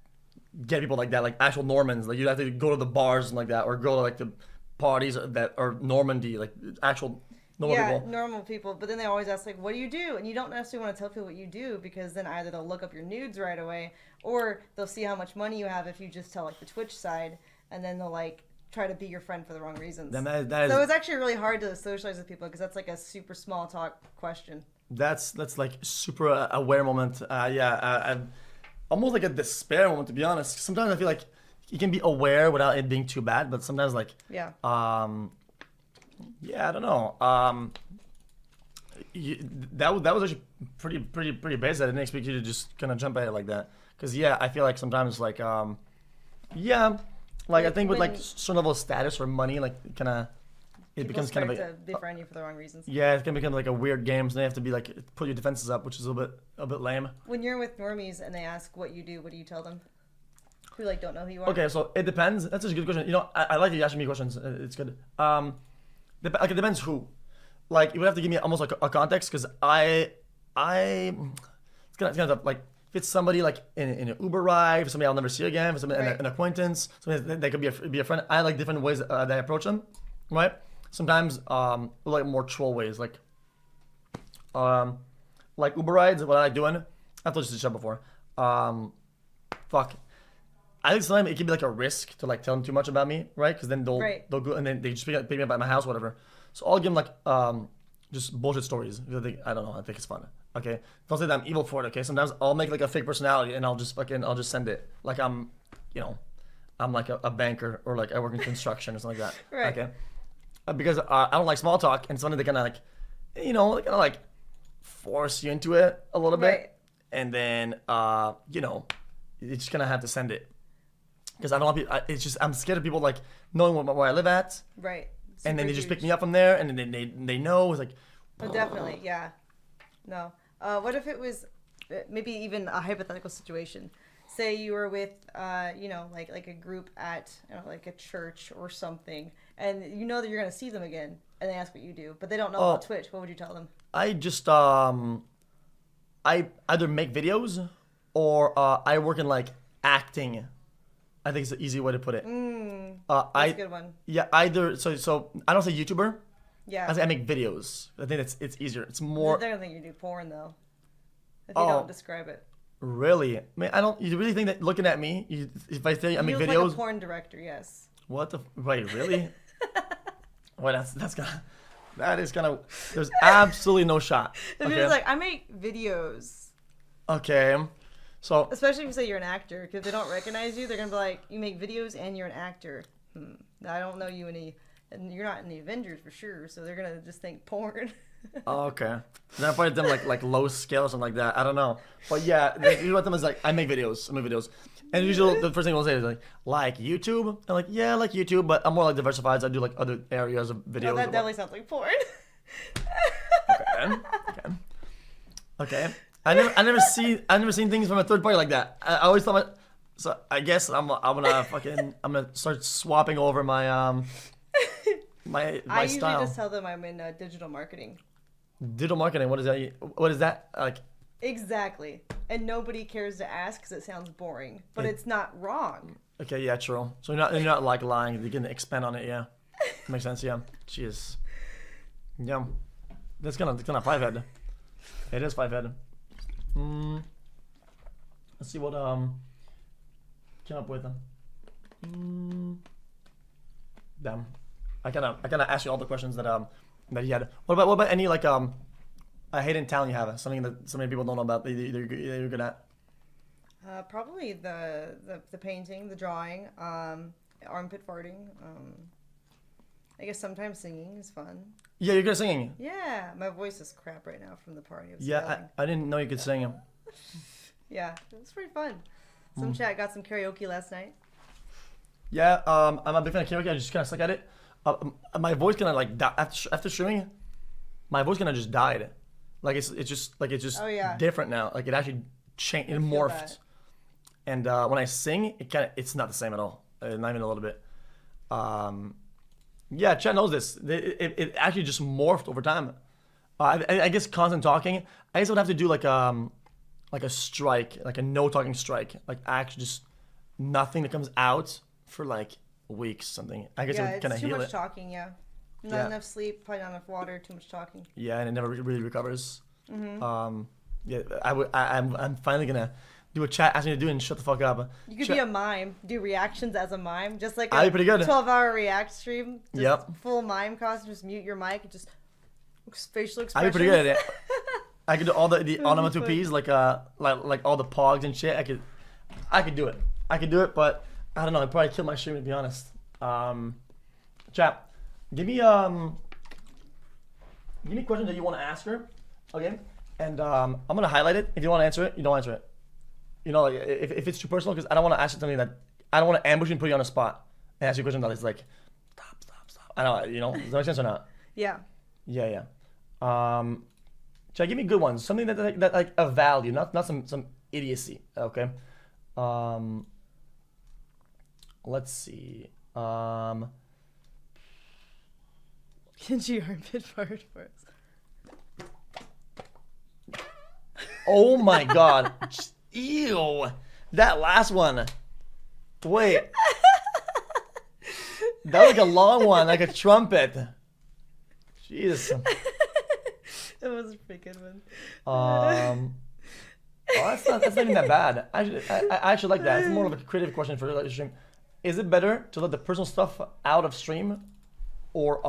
get people like that, like actual Normans. Like you'd have to go to the bars and like that, or go to like the parties that are Normandy, like actual normal Yeah, people. normal people. But then they always ask like, "What do you do?" And you don't necessarily want to tell people what you do because then either they'll look up your nudes right away, or they'll see how much money you have if you just tell like the Twitch side, and then they'll like try to be your friend for the wrong reasons. Then that is So it's actually really hard to socialize with people because that's like a super small talk question. that's like super aware moment. I'm almost like a despair moment, to be honest. Sometimes I feel like you can be aware without it being too bad, but sometimes like Yeah. yeah, I don't know. That was actually pretty basic. I didn't expect you to just kind of jump at it like that. Cause yeah, I feel like sometimes like yeah, like I think with like When- certain level of status or money, like kind of it People becomes kind of start like to befriend you for the wrong reasons. yeah, it can become like a weird game. So they have to be like put your defenses up, which is a bit lame. When you're with normies and they ask what you do, what do you tell them? Who like don't know who you are? Okay, so it depends. That's a good question. I like that you asking me questions. It's good. Like it depends who. Like you would have to give me almost like a context because I it's gonna like if it's somebody like in an Uber ride, somebody I'll never see again, somebody Right. an acquaintance, somebody that could be a friend. I like different ways that I approach them, right? Sometimes like more troll ways, like Uber rides. What I like doing, I've told you this shit before. Fuck. I think sometimes it can be like a risk to like tell them too much about me, right? Because then Right. they'll go and then they just pick me up at my house, whatever. So I'll give them like just bullshit stories. I don't know. I think it's fun. Okay. Don't say that I'm evil for it. Okay. Sometimes I'll make like a fake personality and I'll just send it like I'm like a banker or like I work in construction or something like that. Right. Okay. Because I don't like small talk and something they kind of like, they kind of like force you into it a little bit, Right. and then you're just gonna have to send it. Because I don't want people. It's just I'm scared of people like knowing where I live at, Right. and then Super they just pick huge. me up from there, and then they know. It's like, Oh, definitely, yeah. No. What if it was maybe even a hypothetical situation? Say you were with, like a group at, like a church or something, and you know that you're gonna see them again, and they ask what you do, but they don't know about Twitch. What would you tell them? I just I either make videos or I work in like acting. I think it's an easy way to put it. That's a good one. Yeah, either so I don't say YouTuber. Yeah. I say I make videos. I think it's easier. It's more. They're gonna think you do porn though. If you Oh. don't describe it. Really? Man, I don't. You really think that looking at me, if I say I make You look videos, like a porn director, yes. what the? Wait, really? Wait, that is gonna. There's absolutely no shot. If you're just like, I make videos. Okay, so Especially if you say you're an actor, because if they don't recognize you, they're gonna be like, you make videos and you're an actor. I don't know you and you're not in the Avengers for sure, so they're gonna just think porn. okay. Then I probably done like low scale or something like that. I don't know, but yeah, usually what them is like I make videos, and usually the first thing we'll say is like YouTube. I'm like yeah, like YouTube, but I'm more like diversified. So I do like other areas of videos. No, that definitely sounds like porn. Okay. I never seen things from a third party like that. I always thought so I guess I'm gonna start swapping over my my I usually style. just tell them I'm in digital marketing. Digital marketing. What is that? What is that like? Exactly. And nobody cares to ask because it sounds boring, but it's not wrong. Okay, yeah, true. So you're not like lying. You can expand on it. Yeah, makes sense. Yeah. Jeez. Yeah. That's kind of five head. It is five head. Let's see what came up with. Damn. I kind of asked you all the questions that he had. What about any like a hidden talent you have? Something that so many people don't know about that you're good at. Probably the painting, the drawing, armpit farting. I guess sometimes singing is fun. Yeah, you're good at singing. Yeah, my voice is crap right now from the party. I was Yeah, yelling. I didn't know you could sing. Yeah, it was pretty fun. Some chat got some karaoke last night. Yeah, I'm a big fan of karaoke. I just kind of suck at it. My voice kind of like after streaming. My voice kind of just died. Like it's just Oh, yeah. different now. Like it actually changed, it feel morphed. that. And when I sing, it's not the same at all. Not even a little bit. Yeah, Chet knows this. It actually just morphed over time. I guess constant talking. I guess I would have to do like a strike, like a no talking strike, like actually just nothing that comes out for like weeks or something. I guess Yeah, it would kind of it's too heal much it. talking, yeah. Not Yeah. enough sleep, probably not enough water, too much talking. Yeah, and it never really recovers. Mm-hmm. Yeah, I'm finally gonna do a chat asking me to do it and shut the fuck up. You could Chat- be a mime, do reactions as a mime, just like I'd a be pretty good. 12-hour react stream. Just Yep. full mime costume, just mute your mic and just facial I'd expressions. be pretty good at it. I could do all the be onomatopoeias, like all the pogs and shit. I could do it. I could do it, but I don't know. I'd probably kill my stream to be honest. Chat, give me questions that you want to ask her, okay? And I'm gonna highlight it. If you want to answer it, you don't answer it. You know, like if it's too personal, because I don't want to ask you something that I don't want to ambush you and put you on a spot and ask you a question that is like, stop. I don't know. You know, does that make sense or not? Yeah. Yeah. Chat, give me good ones. Something that like a value, not some idiocy. Okay. Let's see. Can you armpit fart for us? Oh my god. Ew. That last one. Wait. That was like a long one, like a trumpet. Jesus. It was a pretty good one. Oh, that's not even that bad. I actually like that. It's more of a creative question for the stream. Is it better to let the personal stuff out of stream, or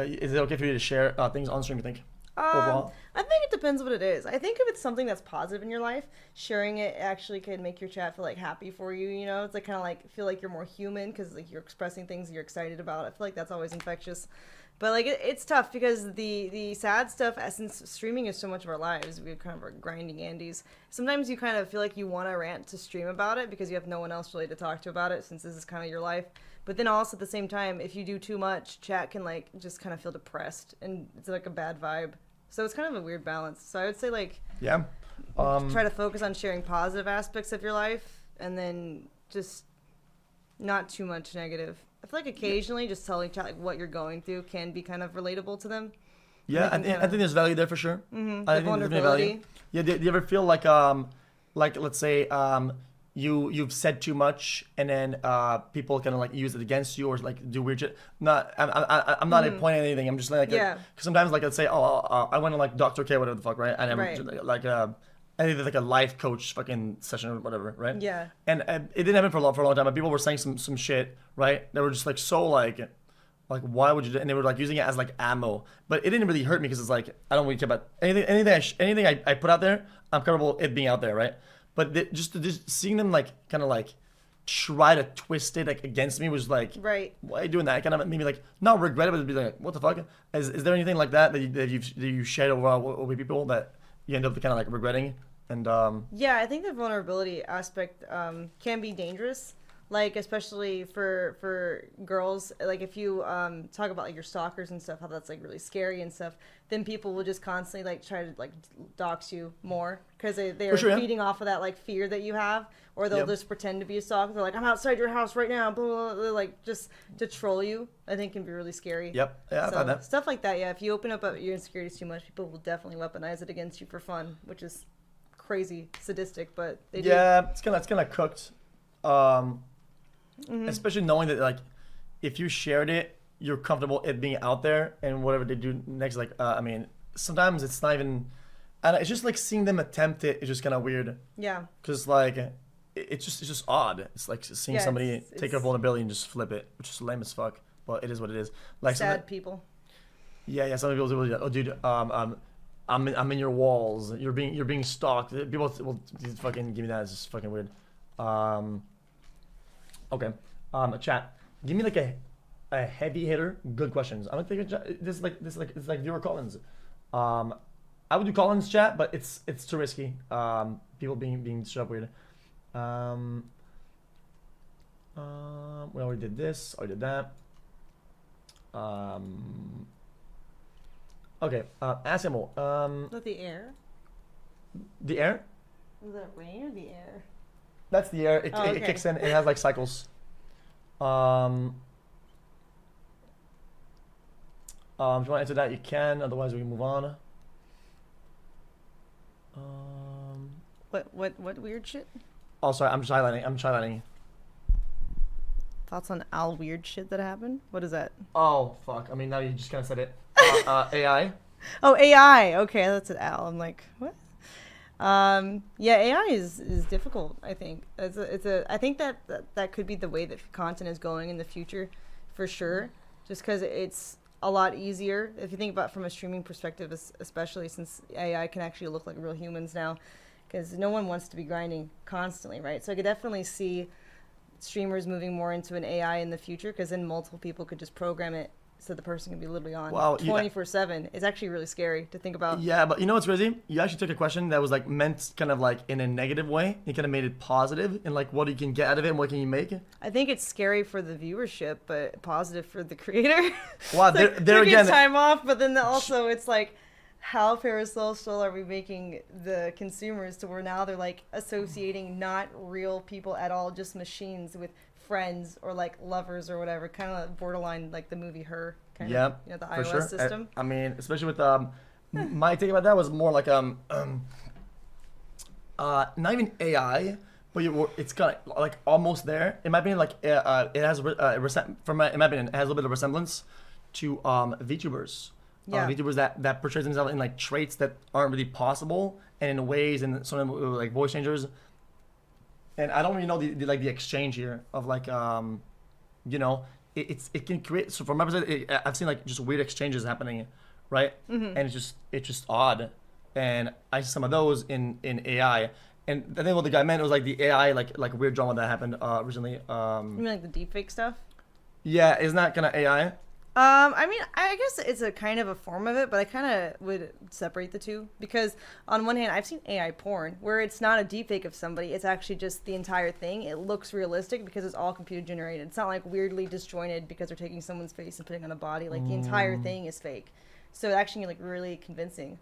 is it okay for you to share things on stream? You think? Overall? I think it depends what it is. I think if it's something that's positive in your life, sharing it actually can make your chat feel like happy for you. You know, it's like kind of like feel like you're more human because like you're expressing things you're excited about. I feel like that's always infectious. But like it's tough because the sad stuff, since streaming is so much of our lives, we kind of are grinding Andes. Sometimes you kind of feel like you want to rant to stream about it because you have no one else really to talk to about it, since this is kind of your life. But then also at the same time, if you do too much, chat can like just kind of feel depressed and it's like a bad vibe. So it's kind of a weird balance. So I would say like Yeah. try to focus on sharing positive aspects of your life and then just not too much negative. I feel like occasionally just telling chat like what you're going through can be kind of relatable to them. Yeah, I think there's value there for sure. Mm-hmm. I The think there's definitely vulnerability. value. Yeah, do you ever feel like let's say you've said too much and then people kind of like use it against you or like do weird shit. I'm not pointing at anything. I'm just like Yeah. because sometimes like let's say I went to like Dr. K whatever the fuck, right, and I'm Right. like I did like a life coach fucking session or whatever, right? Yeah. And it didn't happen for a long time, but people were saying some shit, right? They were just like so like why would you do, and they were like using it as like ammo, but it didn't really hurt me because it's like I don't really care about anything I put out there. I'm comfortable it being out there, right? But just seeing them like kind of like try to twist it like against me was like, Right. why are you doing that? Kind of made me like not regret it, but be like, what the fuck? Is there anything like that you shared over people that you end up kind of like regretting? And Yeah, I think the vulnerability aspect can be dangerous. Like especially for girls, like if you talk about like your stalkers and stuff, how that's like really scary and stuff, then people will just constantly like try to like dox you more because they're For sure, yeah. feeding off of that like fear that you have, or they'll Yep. just pretend to be a stalker. They're like, I'm outside your house right now, blah, blah, blah, like just to troll you. I think can be really scary. Yep, yeah, I've So had that. stuff like that, yeah. If you open up your insecurities too much, people will definitely weaponize it against you for fun, which is crazy sadistic, but they do. Yeah, it's kind of cooked. Especially knowing that like if you shared it, you're comfortable it being out there, and whatever they do next, like I mean, sometimes it's not even. And it's just like seeing them attempt it is just kind of weird, Yeah. because like it's just odd. It's like seeing Yeah, somebody it's- take a vulnerability and just flip it, which is lame as fuck. But it is what it is. Like Sad people. yeah, some people will, oh dude, I'm in your walls. You're being stalked. People will fucking give me that. It's just fucking weird. Okay. Chat. Give me like a heavy hitter. Good questions. I'm gonna take this is like viewer Collins. I would do Collins chat, but it's too risky. People being straight up weird. We already did this. Already did that. Okay. Asimo. Is that the air? The air. Is that rain or the air? That's the air. It Okay. kicks in. It has like cycles. If you want to answer that, you can. Otherwise, we can move on. What weird shit? Oh, sorry. I'm highlighting. Thoughts on all weird shit that happened? What is that? Oh, fuck. I mean, now you just kind of said it. AI. Oh, AI. Okay, that's an Al. I'm like, what? Yeah, AI is difficult. I think I think that could be the way that content is going in the future, for sure. Just because it's a lot easier if you think about it from a streaming perspective, especially since AI can actually look like real humans now, because no one wants to be grinding constantly, right? So I could definitely see streamers moving more into an AI in the future, because then multiple people could just program it so the person can be literally on Wow, yeah. 24/7. It's actually really scary to think about. Yeah, but you know what's crazy? You actually took a question that was like meant kind of like in a negative way. You kind of made it positive in like what you can get out of it and what can you make. I think it's scary for the viewership, but positive for the creator. Wow, It's like, there we get again. time off, but then also it's like, how parasocial are we making the consumers to where now they're like associating not real people at all, just machines with friends or like lovers or whatever, kind of borderline like the movie Her. Kind Yeah, of, you know, the for iOS sure. system. I mean, especially with my take about that was more like Not even AI, but it's got like almost there. In my opinion, like it has in my opinion, it has a little bit of resemblance to VTubers. Yeah. VTubers that portrays themselves in like traits that aren't really possible, and in ways and some of them, like voice changers. And I don't really know the exchange here of like you know, it can create. So from my perspective, I've seen like just weird exchanges happening, right? And it's just odd. And I see some of those in AI. And I think what the guy meant was like the AI like weird drama that happened recently. You mean like the deepfake stuff? Yeah, isn't that kind of AI? I mean, I guess it's a kind of a form of it, but I kind of would separate the two because on one hand, I've seen AI porn where it's not a deepfake of somebody; it's actually just the entire thing. It looks realistic because it's all computer generated. It's not like weirdly disjointed because they're taking someone's face and putting it on a body. Like the entire thing is fake, so it's actually like really convincing.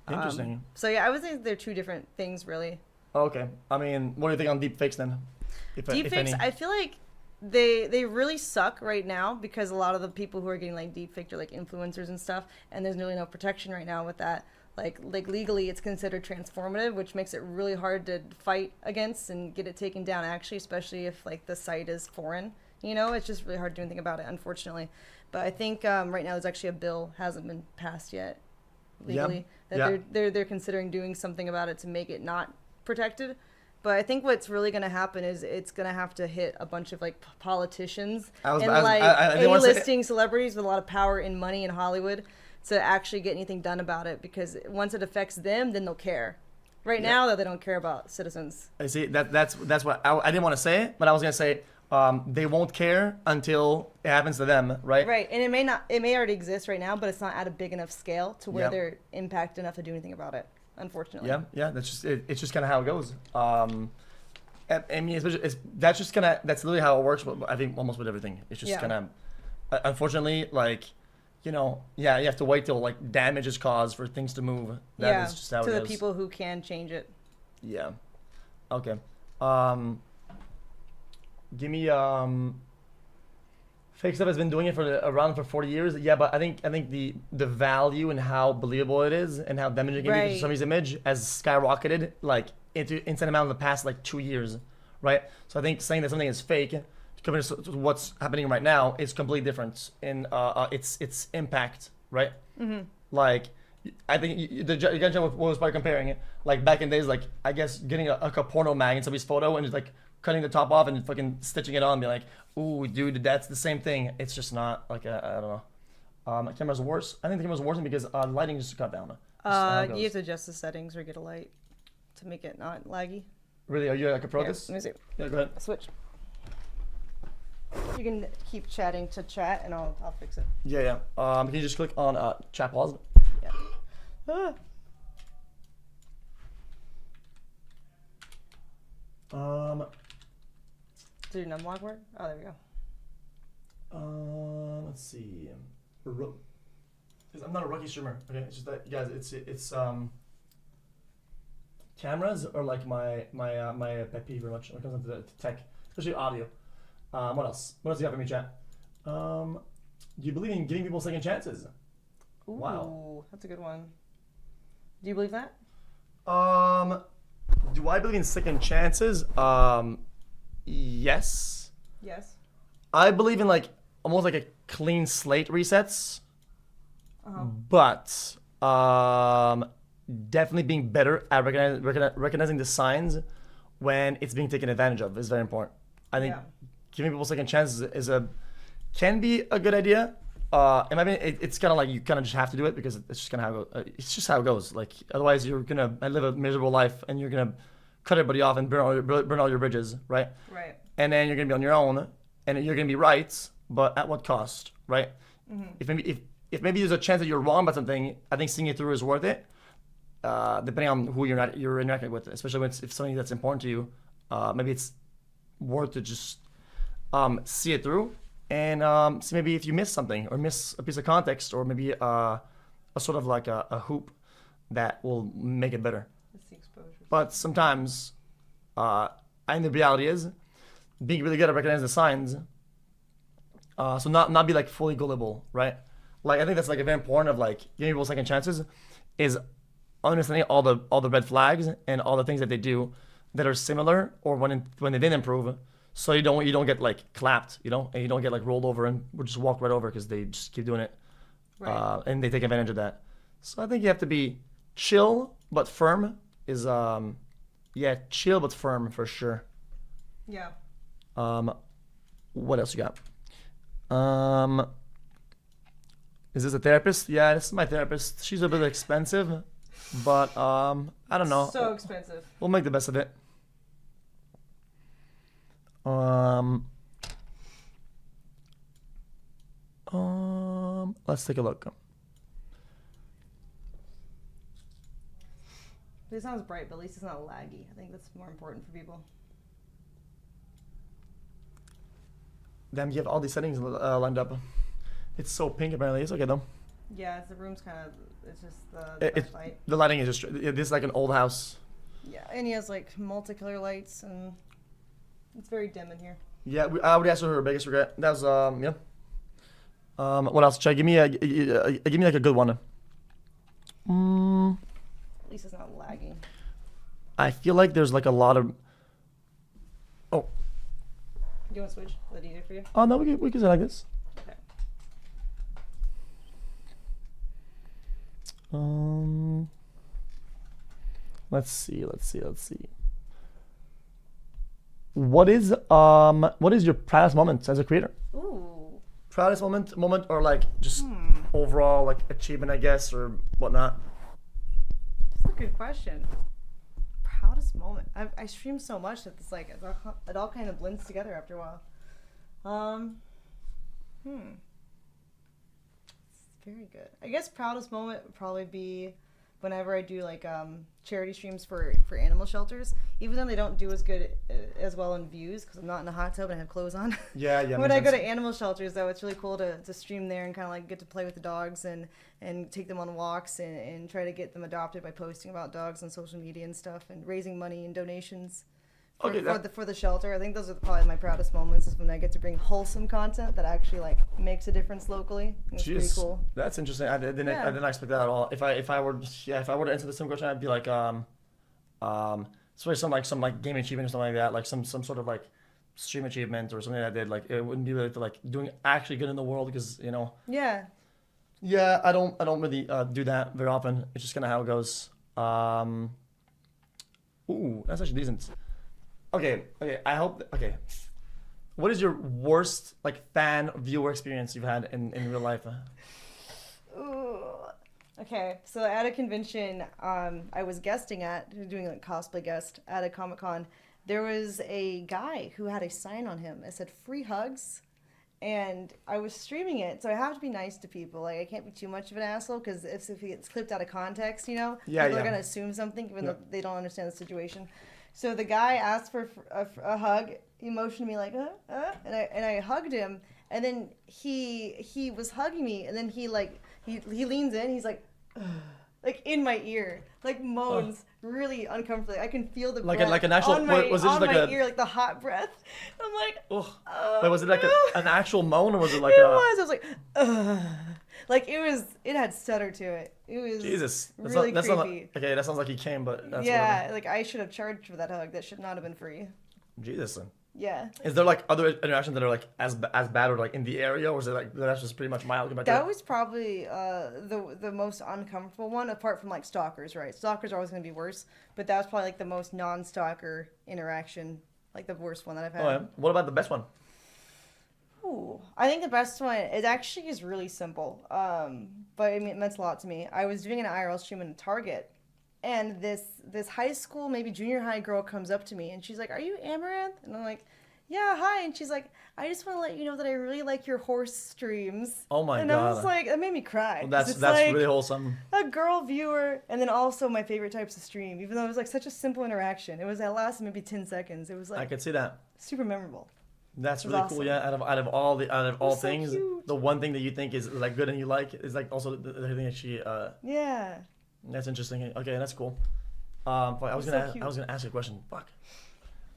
Interesting. So yeah, I would say they're two different things, really. Okay. I mean, what do you think on deepfakes then? If any? Deepfakes, I feel like they really suck right now because a lot of the people who are getting like deepfaked are like influencers and stuff, and there's really no protection right now with that. Like legally, it's considered transformative, which makes it really hard to fight against and get it taken down. Actually, especially if like the site is foreign, you know, it's just really hard to do anything about it, unfortunately. But I think right now there's actually a bill hasn't been passed yet legally that they're considering doing something about it to make it not protected. But I think what's really going to happen is it's going to have to hit a bunch of like politicians and like A-listing celebrities with a lot of power and money in Hollywood to actually get anything done about it, because once it affects them, then they'll care. Right now, though, they don't care about citizens. I see. That's what I didn't want to say, but I was gonna say they won't care until it happens to them, right? Right, and it may already exist right now, but it's not at a big enough scale to where they're impacted enough to do anything about it. Unfortunately. Yeah. That's just it's just kind of how it goes. I mean, that's literally how it works. I think almost with everything, it's just kind of, unfortunately, like, you know, you have to wait till like damage is caused for things to move. That is just how it goes. To the people who can change it. Yeah. Okay. Give me Fake stuff has been doing it around for 40 years. Yeah, but I think the value and how believable it is and how damaging it can be to somebody's image has skyrocketed like into insane amount in the past like 2 years, right? So I think saying that something is fake compared to what's happening right now is completely different in its impact, right? Mm-hmm. Like I think you can tell what was by comparing it. Like back in days, like I guess getting a porno mag in somebody's photo and just like cutting the top off and fucking stitching it on and be like, ooh, dude, that's the same thing. It's just not like I don't know. Camera's worse. I think the camera's worse because lighting just cut down. You have to adjust the settings or get a light to make it not laggy. Really? Are you like a pro at this? Let me see. Yeah, go ahead. Switch. You can keep chatting to chat and I'll fix it. Yeah. Can you just click on chat pause? Yeah. Did your numlock work? Oh, there we go. Let's see. Because I'm not a rookie streamer. Okay, it's just that guys, it's cameras are like my pet peeve very much when it comes to tech, especially audio. What else? What else do you have for me, chat? Do you believe in giving people second chances? Ooh, wow, that's a good one. Do you believe that? Do I believe in second chances? Yes. Yes. I believe in like almost like a clean slate resets. But definitely being better at recognizing the signs when it's being taken advantage of is very important. I think giving people second chances can be a good idea. And I mean, it's kind of like you kind of just have to do it because it's just kind of it's just how it goes. Like otherwise, you're gonna live a miserable life and you're gonna cut everybody off and burn all your bridges, right? Right. And then you're gonna be on your own, and you're gonna be right, but at what cost, right? Mm-hmm. If maybe there's a chance that you're wrong about something, I think seeing it through is worth it. Depending on who you're interacting with, especially when if something that's important to you, maybe it's worth to just see it through and see maybe if you miss something or miss a piece of context or maybe a sort of like a hoop that will make it better. It's the exposure. But sometimes, I think the reality is being really good at recognizing the signs. So not be like fully gullible, right? Like I think that's like a very important of like giving people second chances is understanding all the red flags and all the things that they do that are similar or when they didn't improve, so you don't get like clapped, and you don't get like rolled over and just walk right over because they just keep doing it, Right. and they take advantage of that. So I think you have to be chill but firm. Chill but firm for sure. Yeah. What else you got? Is this a therapist? Yeah, this is my therapist. She's a bit expensive, but I don't know. So expensive. We'll make the best of it. Let's take a look. It sounds bright, but at least it's not laggy. I think that's more important for people. Damn, you have all these settings lined up. It's so pink apparently. It's okay though. Yeah, the room's kind of. It's just the backlight. The lighting is just. This is like an old house. Yeah, and he has like multicolor lights, and it's very dim in here. Yeah, I would ask her biggest regret. That was yeah. What else? Chad, give me like a good one. At least it's not lagging. I feel like there's like a lot of. Oh. Do you want to switch? Is that easier for you? Oh no, we can say like this. Okay. Let's see. What is your proudest moment as a creator? Ooh. Proudest moment, or like just overall like achievement, I guess, or whatnot. That's a good question. Proudest moment. I stream so much that it's like it all kind of blends together after a while. It's very good. I guess proudest moment would probably be whenever I do like charity streams for animal shelters, even though they don't do as good as well in views because I'm not in a hot tub and I have clothes on. Yeah. When I go to animal shelters, though, it's really cool to stream there and kind of like get to play with the dogs and take them on walks and try to get them adopted by posting about dogs on social media and stuff and raising money and donations for the shelter. I think those are probably my proudest moments is when I get to bring wholesome content that actually like makes a difference locally. It's pretty cool. That's interesting. I didn't expect that at all. If I were to answer the same question, I'd be like especially some like game achievement or something like that, like some sort of like stream achievement or something that I did. Like it wouldn't be really like doing actually good in the world because Yeah. Yeah, I don't really do that very often. It's just kind of how it goes. Ooh, that's actually decent. Okay. Okay. What is your worst like fan viewer experience you've had in real life? Ooh. Okay, so at a convention I was guesting at, doing like cosplay guest at a Comic-Con, there was a guy who had a sign on him that said free hugs, and I was streaming it, so I have to be nice to people. Like I can't be too much of an asshole because if it gets clipped out of context, people are gonna assume something even though they don't understand the situation. So the guy asked for a hug. He motioned me like, and I hugged him. And then he was hugging me, and then he leans in. He's like, like in my ear, like moans really uncomfortably. I can feel the breath like an actual on my, was it just on like my a ear, like the hot breath. I'm like, But was it like an actual moan or was it like it was. I was like, like it had stutter to it. It was Jesus. really that's creepy. Okay, that sounds like he came, but that's Yeah, whatever. like I should have charged for that hug. That should not have been free. Jesus. Yeah. Is there like other interactions that are like as bad or like in the area, or is it like that's just pretty much mild compared to That was probably the most uncomfortable one, apart from like stalkers, right? Stalkers are always going to be worse, but that was probably like the most non-stalker interaction, like the worst one that I've had. Oh, yeah. What about the best one? Ooh, I think the best one, it actually is really simple, but I mean, it meant a lot to me. I was doing an IRL stream in Target, and this high school, maybe junior high girl comes up to me, and she's like, "Are you Amouranth?" And I'm like, "Yeah, hi." And she's like, "I just want to let you know that I really like your horse streams." Oh my and God. I was like, that made me cry. Well, that's like really wholesome. a girl viewer, and then also my favorite types of stream, even though it was like such a simple interaction. It lasted maybe 10 seconds. It was I like could see that. super memorable. That's was really awesome. cool. Yeah, out of all so things, cute. the one thing that you think is like good and you like is like also the thing that she. Yeah. That's interesting. Okay, that's cool. Fuck, I was So gonna cute. ask you a question. Fuck.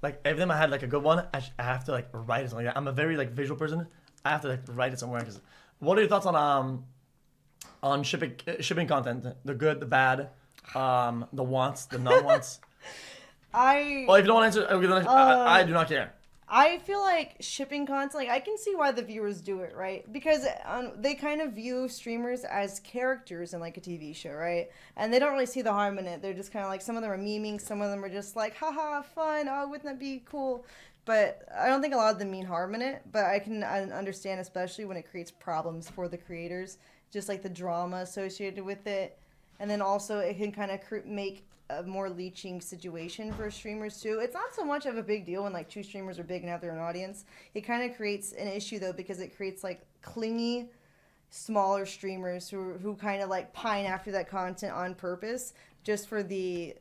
Like every time I had like a good one, I have to like write it something like that. I'm a very like visual person. I have to like write it somewhere. Cause what are your thoughts on shipping content? The good, the bad. The wants, the non-wants. I Well, if you don't want to answer, okay, then I do not care. I feel like shipping content, like I can see why the viewers do it, right? Because they kind of view streamers as characters in like a TV show, right? And they don't really see the harm in it. They're just kind of like, some of them are memeing, some of them are just like, haha, fun, oh, wouldn't that be cool? But I don't think a lot of them mean harm in it, but I can understand, especially when it creates problems for the creators, just like the drama associated with it. And then also it can kind of make a more leeching situation for streamers too. It's not so much of a big deal when like two streamers are big and have their own audience. It kind of creates an issue though, because it creates like clingy smaller streamers who kind of like pine after that content on purpose just for the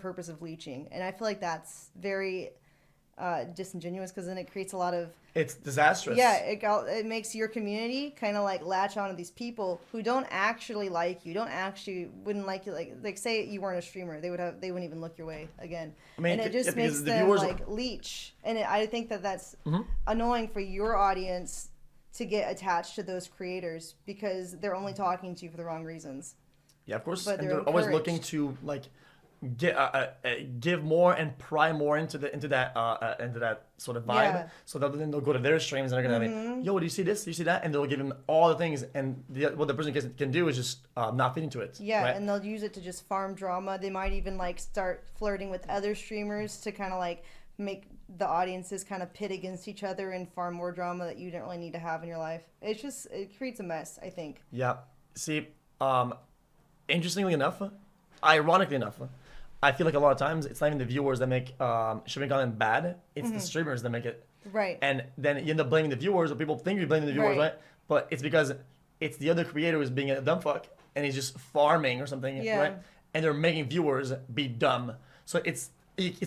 purpose of leeching. And I feel like that's very disingenuous, because then it creates a lot of, It's disastrous. yeah, it makes your community kind of like latch onto these people who don't actually like you, wouldn't like you, like say you weren't a streamer, they wouldn't even look your way again. I mean, and it just makes the them viewers like leech, and I think that's annoying for your audience to get attached to those creators because they're only talking to you for the wrong reasons. Yeah, of course. But And they're they're always encouraged. looking to like give more and pry more into that sort of vibe. Yeah. So that then they'll go to their streams and they're gonna be, yo, do you see this? Do you see that? And they'll give them all the things, and what the person can do is just not fit into it. Yeah, right? and they'll use it to just farm drama. They might even like start flirting with other streamers to kind of like make the audiences kind of pit against each other and farm more drama that you don't really need to have in your life. It creates a mess, I think. Yeah. See, interestingly enough, ironically enough, I feel like a lot of times it's not even the viewers that make shipping content bad. It's the streamers that make it. Right. And then you end up blaming the viewers, or people think you're blaming the viewers, Right. right? But it's because it's the other creator who's being a dumb fuck, and he's just farming or something, Yeah. right? And they're making viewers be dumb. So it's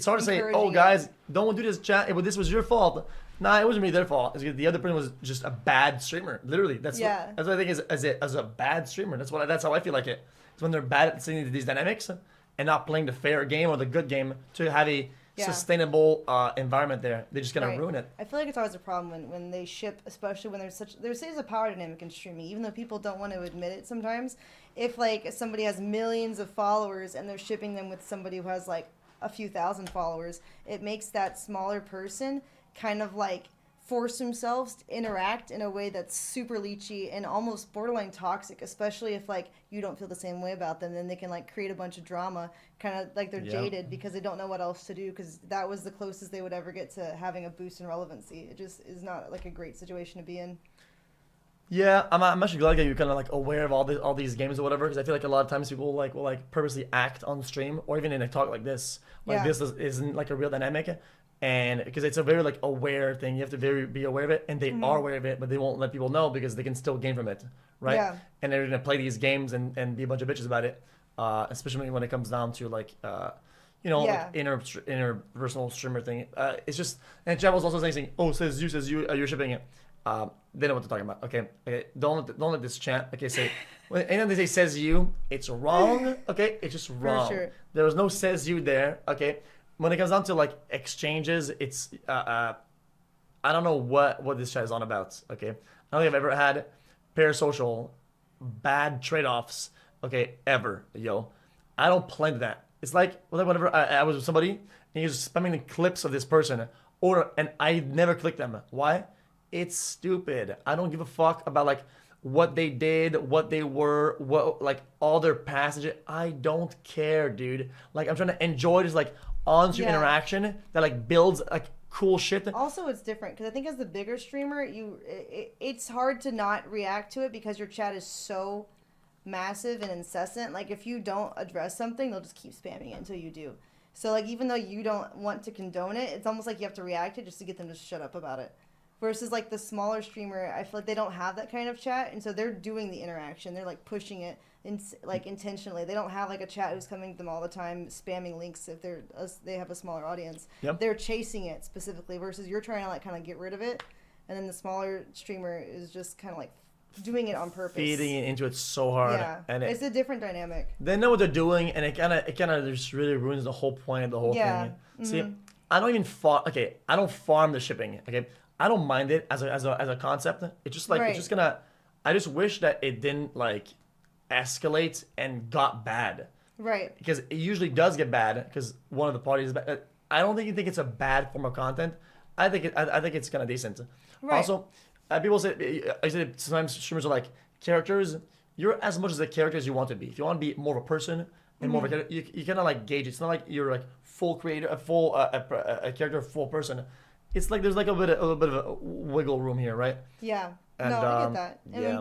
hard to say, oh, Encouraging guys, don't do this, chat. This was your fault. Nah, it wasn't really their fault. It's because the other person was just a bad streamer. Literally, that's Yeah. what I think is as a bad streamer. That's how I feel like it. It's when they're bad at seeing these dynamics and not playing the fair game or the good game to have a Yeah. sustainable environment there. They're just gonna Right. ruin it. I feel like it's always a problem when they ship, especially when there's a power dynamic in streaming, even though people don't want to admit it sometimes. If like somebody has millions of followers and they're shipping them with somebody who has like a few thousand followers, it makes that smaller person kind of like force themselves to interact in a way that's super leechy and almost borderline toxic, especially if like you don't feel the same way about them. Then they can like create a bunch of drama, kind of like they're Yeah. jaded because they don't know what else to do, because that was the closest they would ever get to having a boost in relevancy. It just is not like a great situation to be in. Yeah, I'm actually glad that you're kind of like aware of all these games or whatever, because I feel like a lot of times people will purposely act on stream or even in a talk like this. Like Yeah. this isn't like a real dynamic, and because it's a very like aware thing, you have to be aware of it, and they are aware of it, but they won't let people know because they can still gain from it, right? Yeah. And they're gonna play these games and be a bunch of bitches about it, especially when it comes down to like Yeah. like interpersonal streamer thing. It's just, and Jeff was also saying, oh, says you, you're shipping it. They know what they're talking about. Okay. Don't let this chant. Okay, say anytime they say says you, it's wrong. Okay, it's just wrong. sure. There was no says you there. Okay, when it comes down to like exchanges, it's I don't know what this chat is on about. Okay, I don't think I've ever had parasocial bad trade-offs. Okay, ever, yo. I don't play into that. It's like whenever I was with somebody and he was spamming the clips of this person, and I never clicked them. Why? It's stupid. I don't give a fuck about like what they did, what they were, what like all their passages. I don't care, dude. Like I'm trying to enjoy this like on-stream Yeah. interaction that like builds like cool shit. Also, it's different because I think as the bigger streamer, it's hard to not react to it because your chat is so massive and incessant. Like if you don't address something, they'll just keep spamming it until you do. So like even though you don't want to condone it, it's almost like you have to react to it just to get them to shut up about it. Versus like the smaller streamer, I feel like they don't have that kind of chat, and so they're doing the interaction. They're like pushing it like intentionally. They don't have like a chat who's coming to them all the time spamming links if they have a smaller audience. Yep. They're chasing it specifically. Versus you're trying to like kind of get rid of it, and then the smaller streamer is just kind of like doing it on purpose. Feeding into it so hard, Yeah, and it's a different dynamic. they know what they're doing, and it kind of just really ruins the whole point of the whole Yeah. thing. See, I don't even I don't farm the shipping. Okay, I don't mind it as a concept. It's just like Right. it's just gonna. I just wish that it didn't like escalate and got bad. Right. because it usually does get bad because one of the parties is bad. I don't think it's a bad form of content. I think it's kind of decent. Right. Also, people say I said sometimes streamers are like characters. You're as much as a character as you want to be. If you want to be more of a person and more of a character, you kind of like gauge it. It's not like you're like full creator, a character, full person. It's like there's like a little bit of a wiggle room here, right? Yeah. And, no, I get that. And yeah.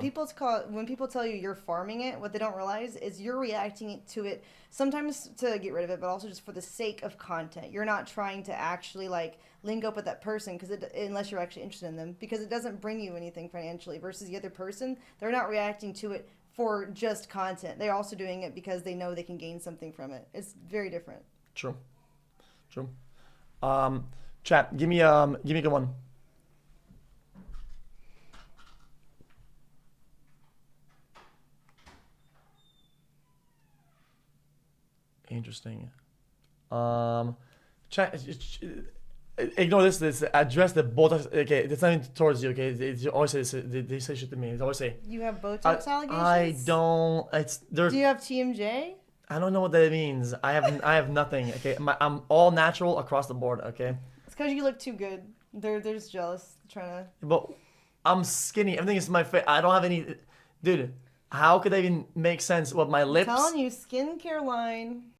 when people tell you you're farming it, what they don't realize is you're reacting to it sometimes to get rid of it, but also just for the sake of content. You're not trying to actually like link up with that person unless you're actually interested in them, because it doesn't bring you anything financially. Versus the other person, they're not reacting to it for just content. They're also doing it because they know they can gain something from it. It's very different. True. Chat, give me a good one. Interesting. Chat. Ignore this. Address the Botox. Okay, it's not even towards you. Okay, they always say this. They say shit to me. They always say. You have Botox allegations? I don't. It's there. Do you have TMJ? I don't know what that means. I have nothing. Okay, I'm all natural across the board. Okay. It's because you look too good. They're just jealous, trying to. But I'm skinny. Everything is my face. I don't have any. Dude, how could that even make sense? What my lips? Telling you, skincare line.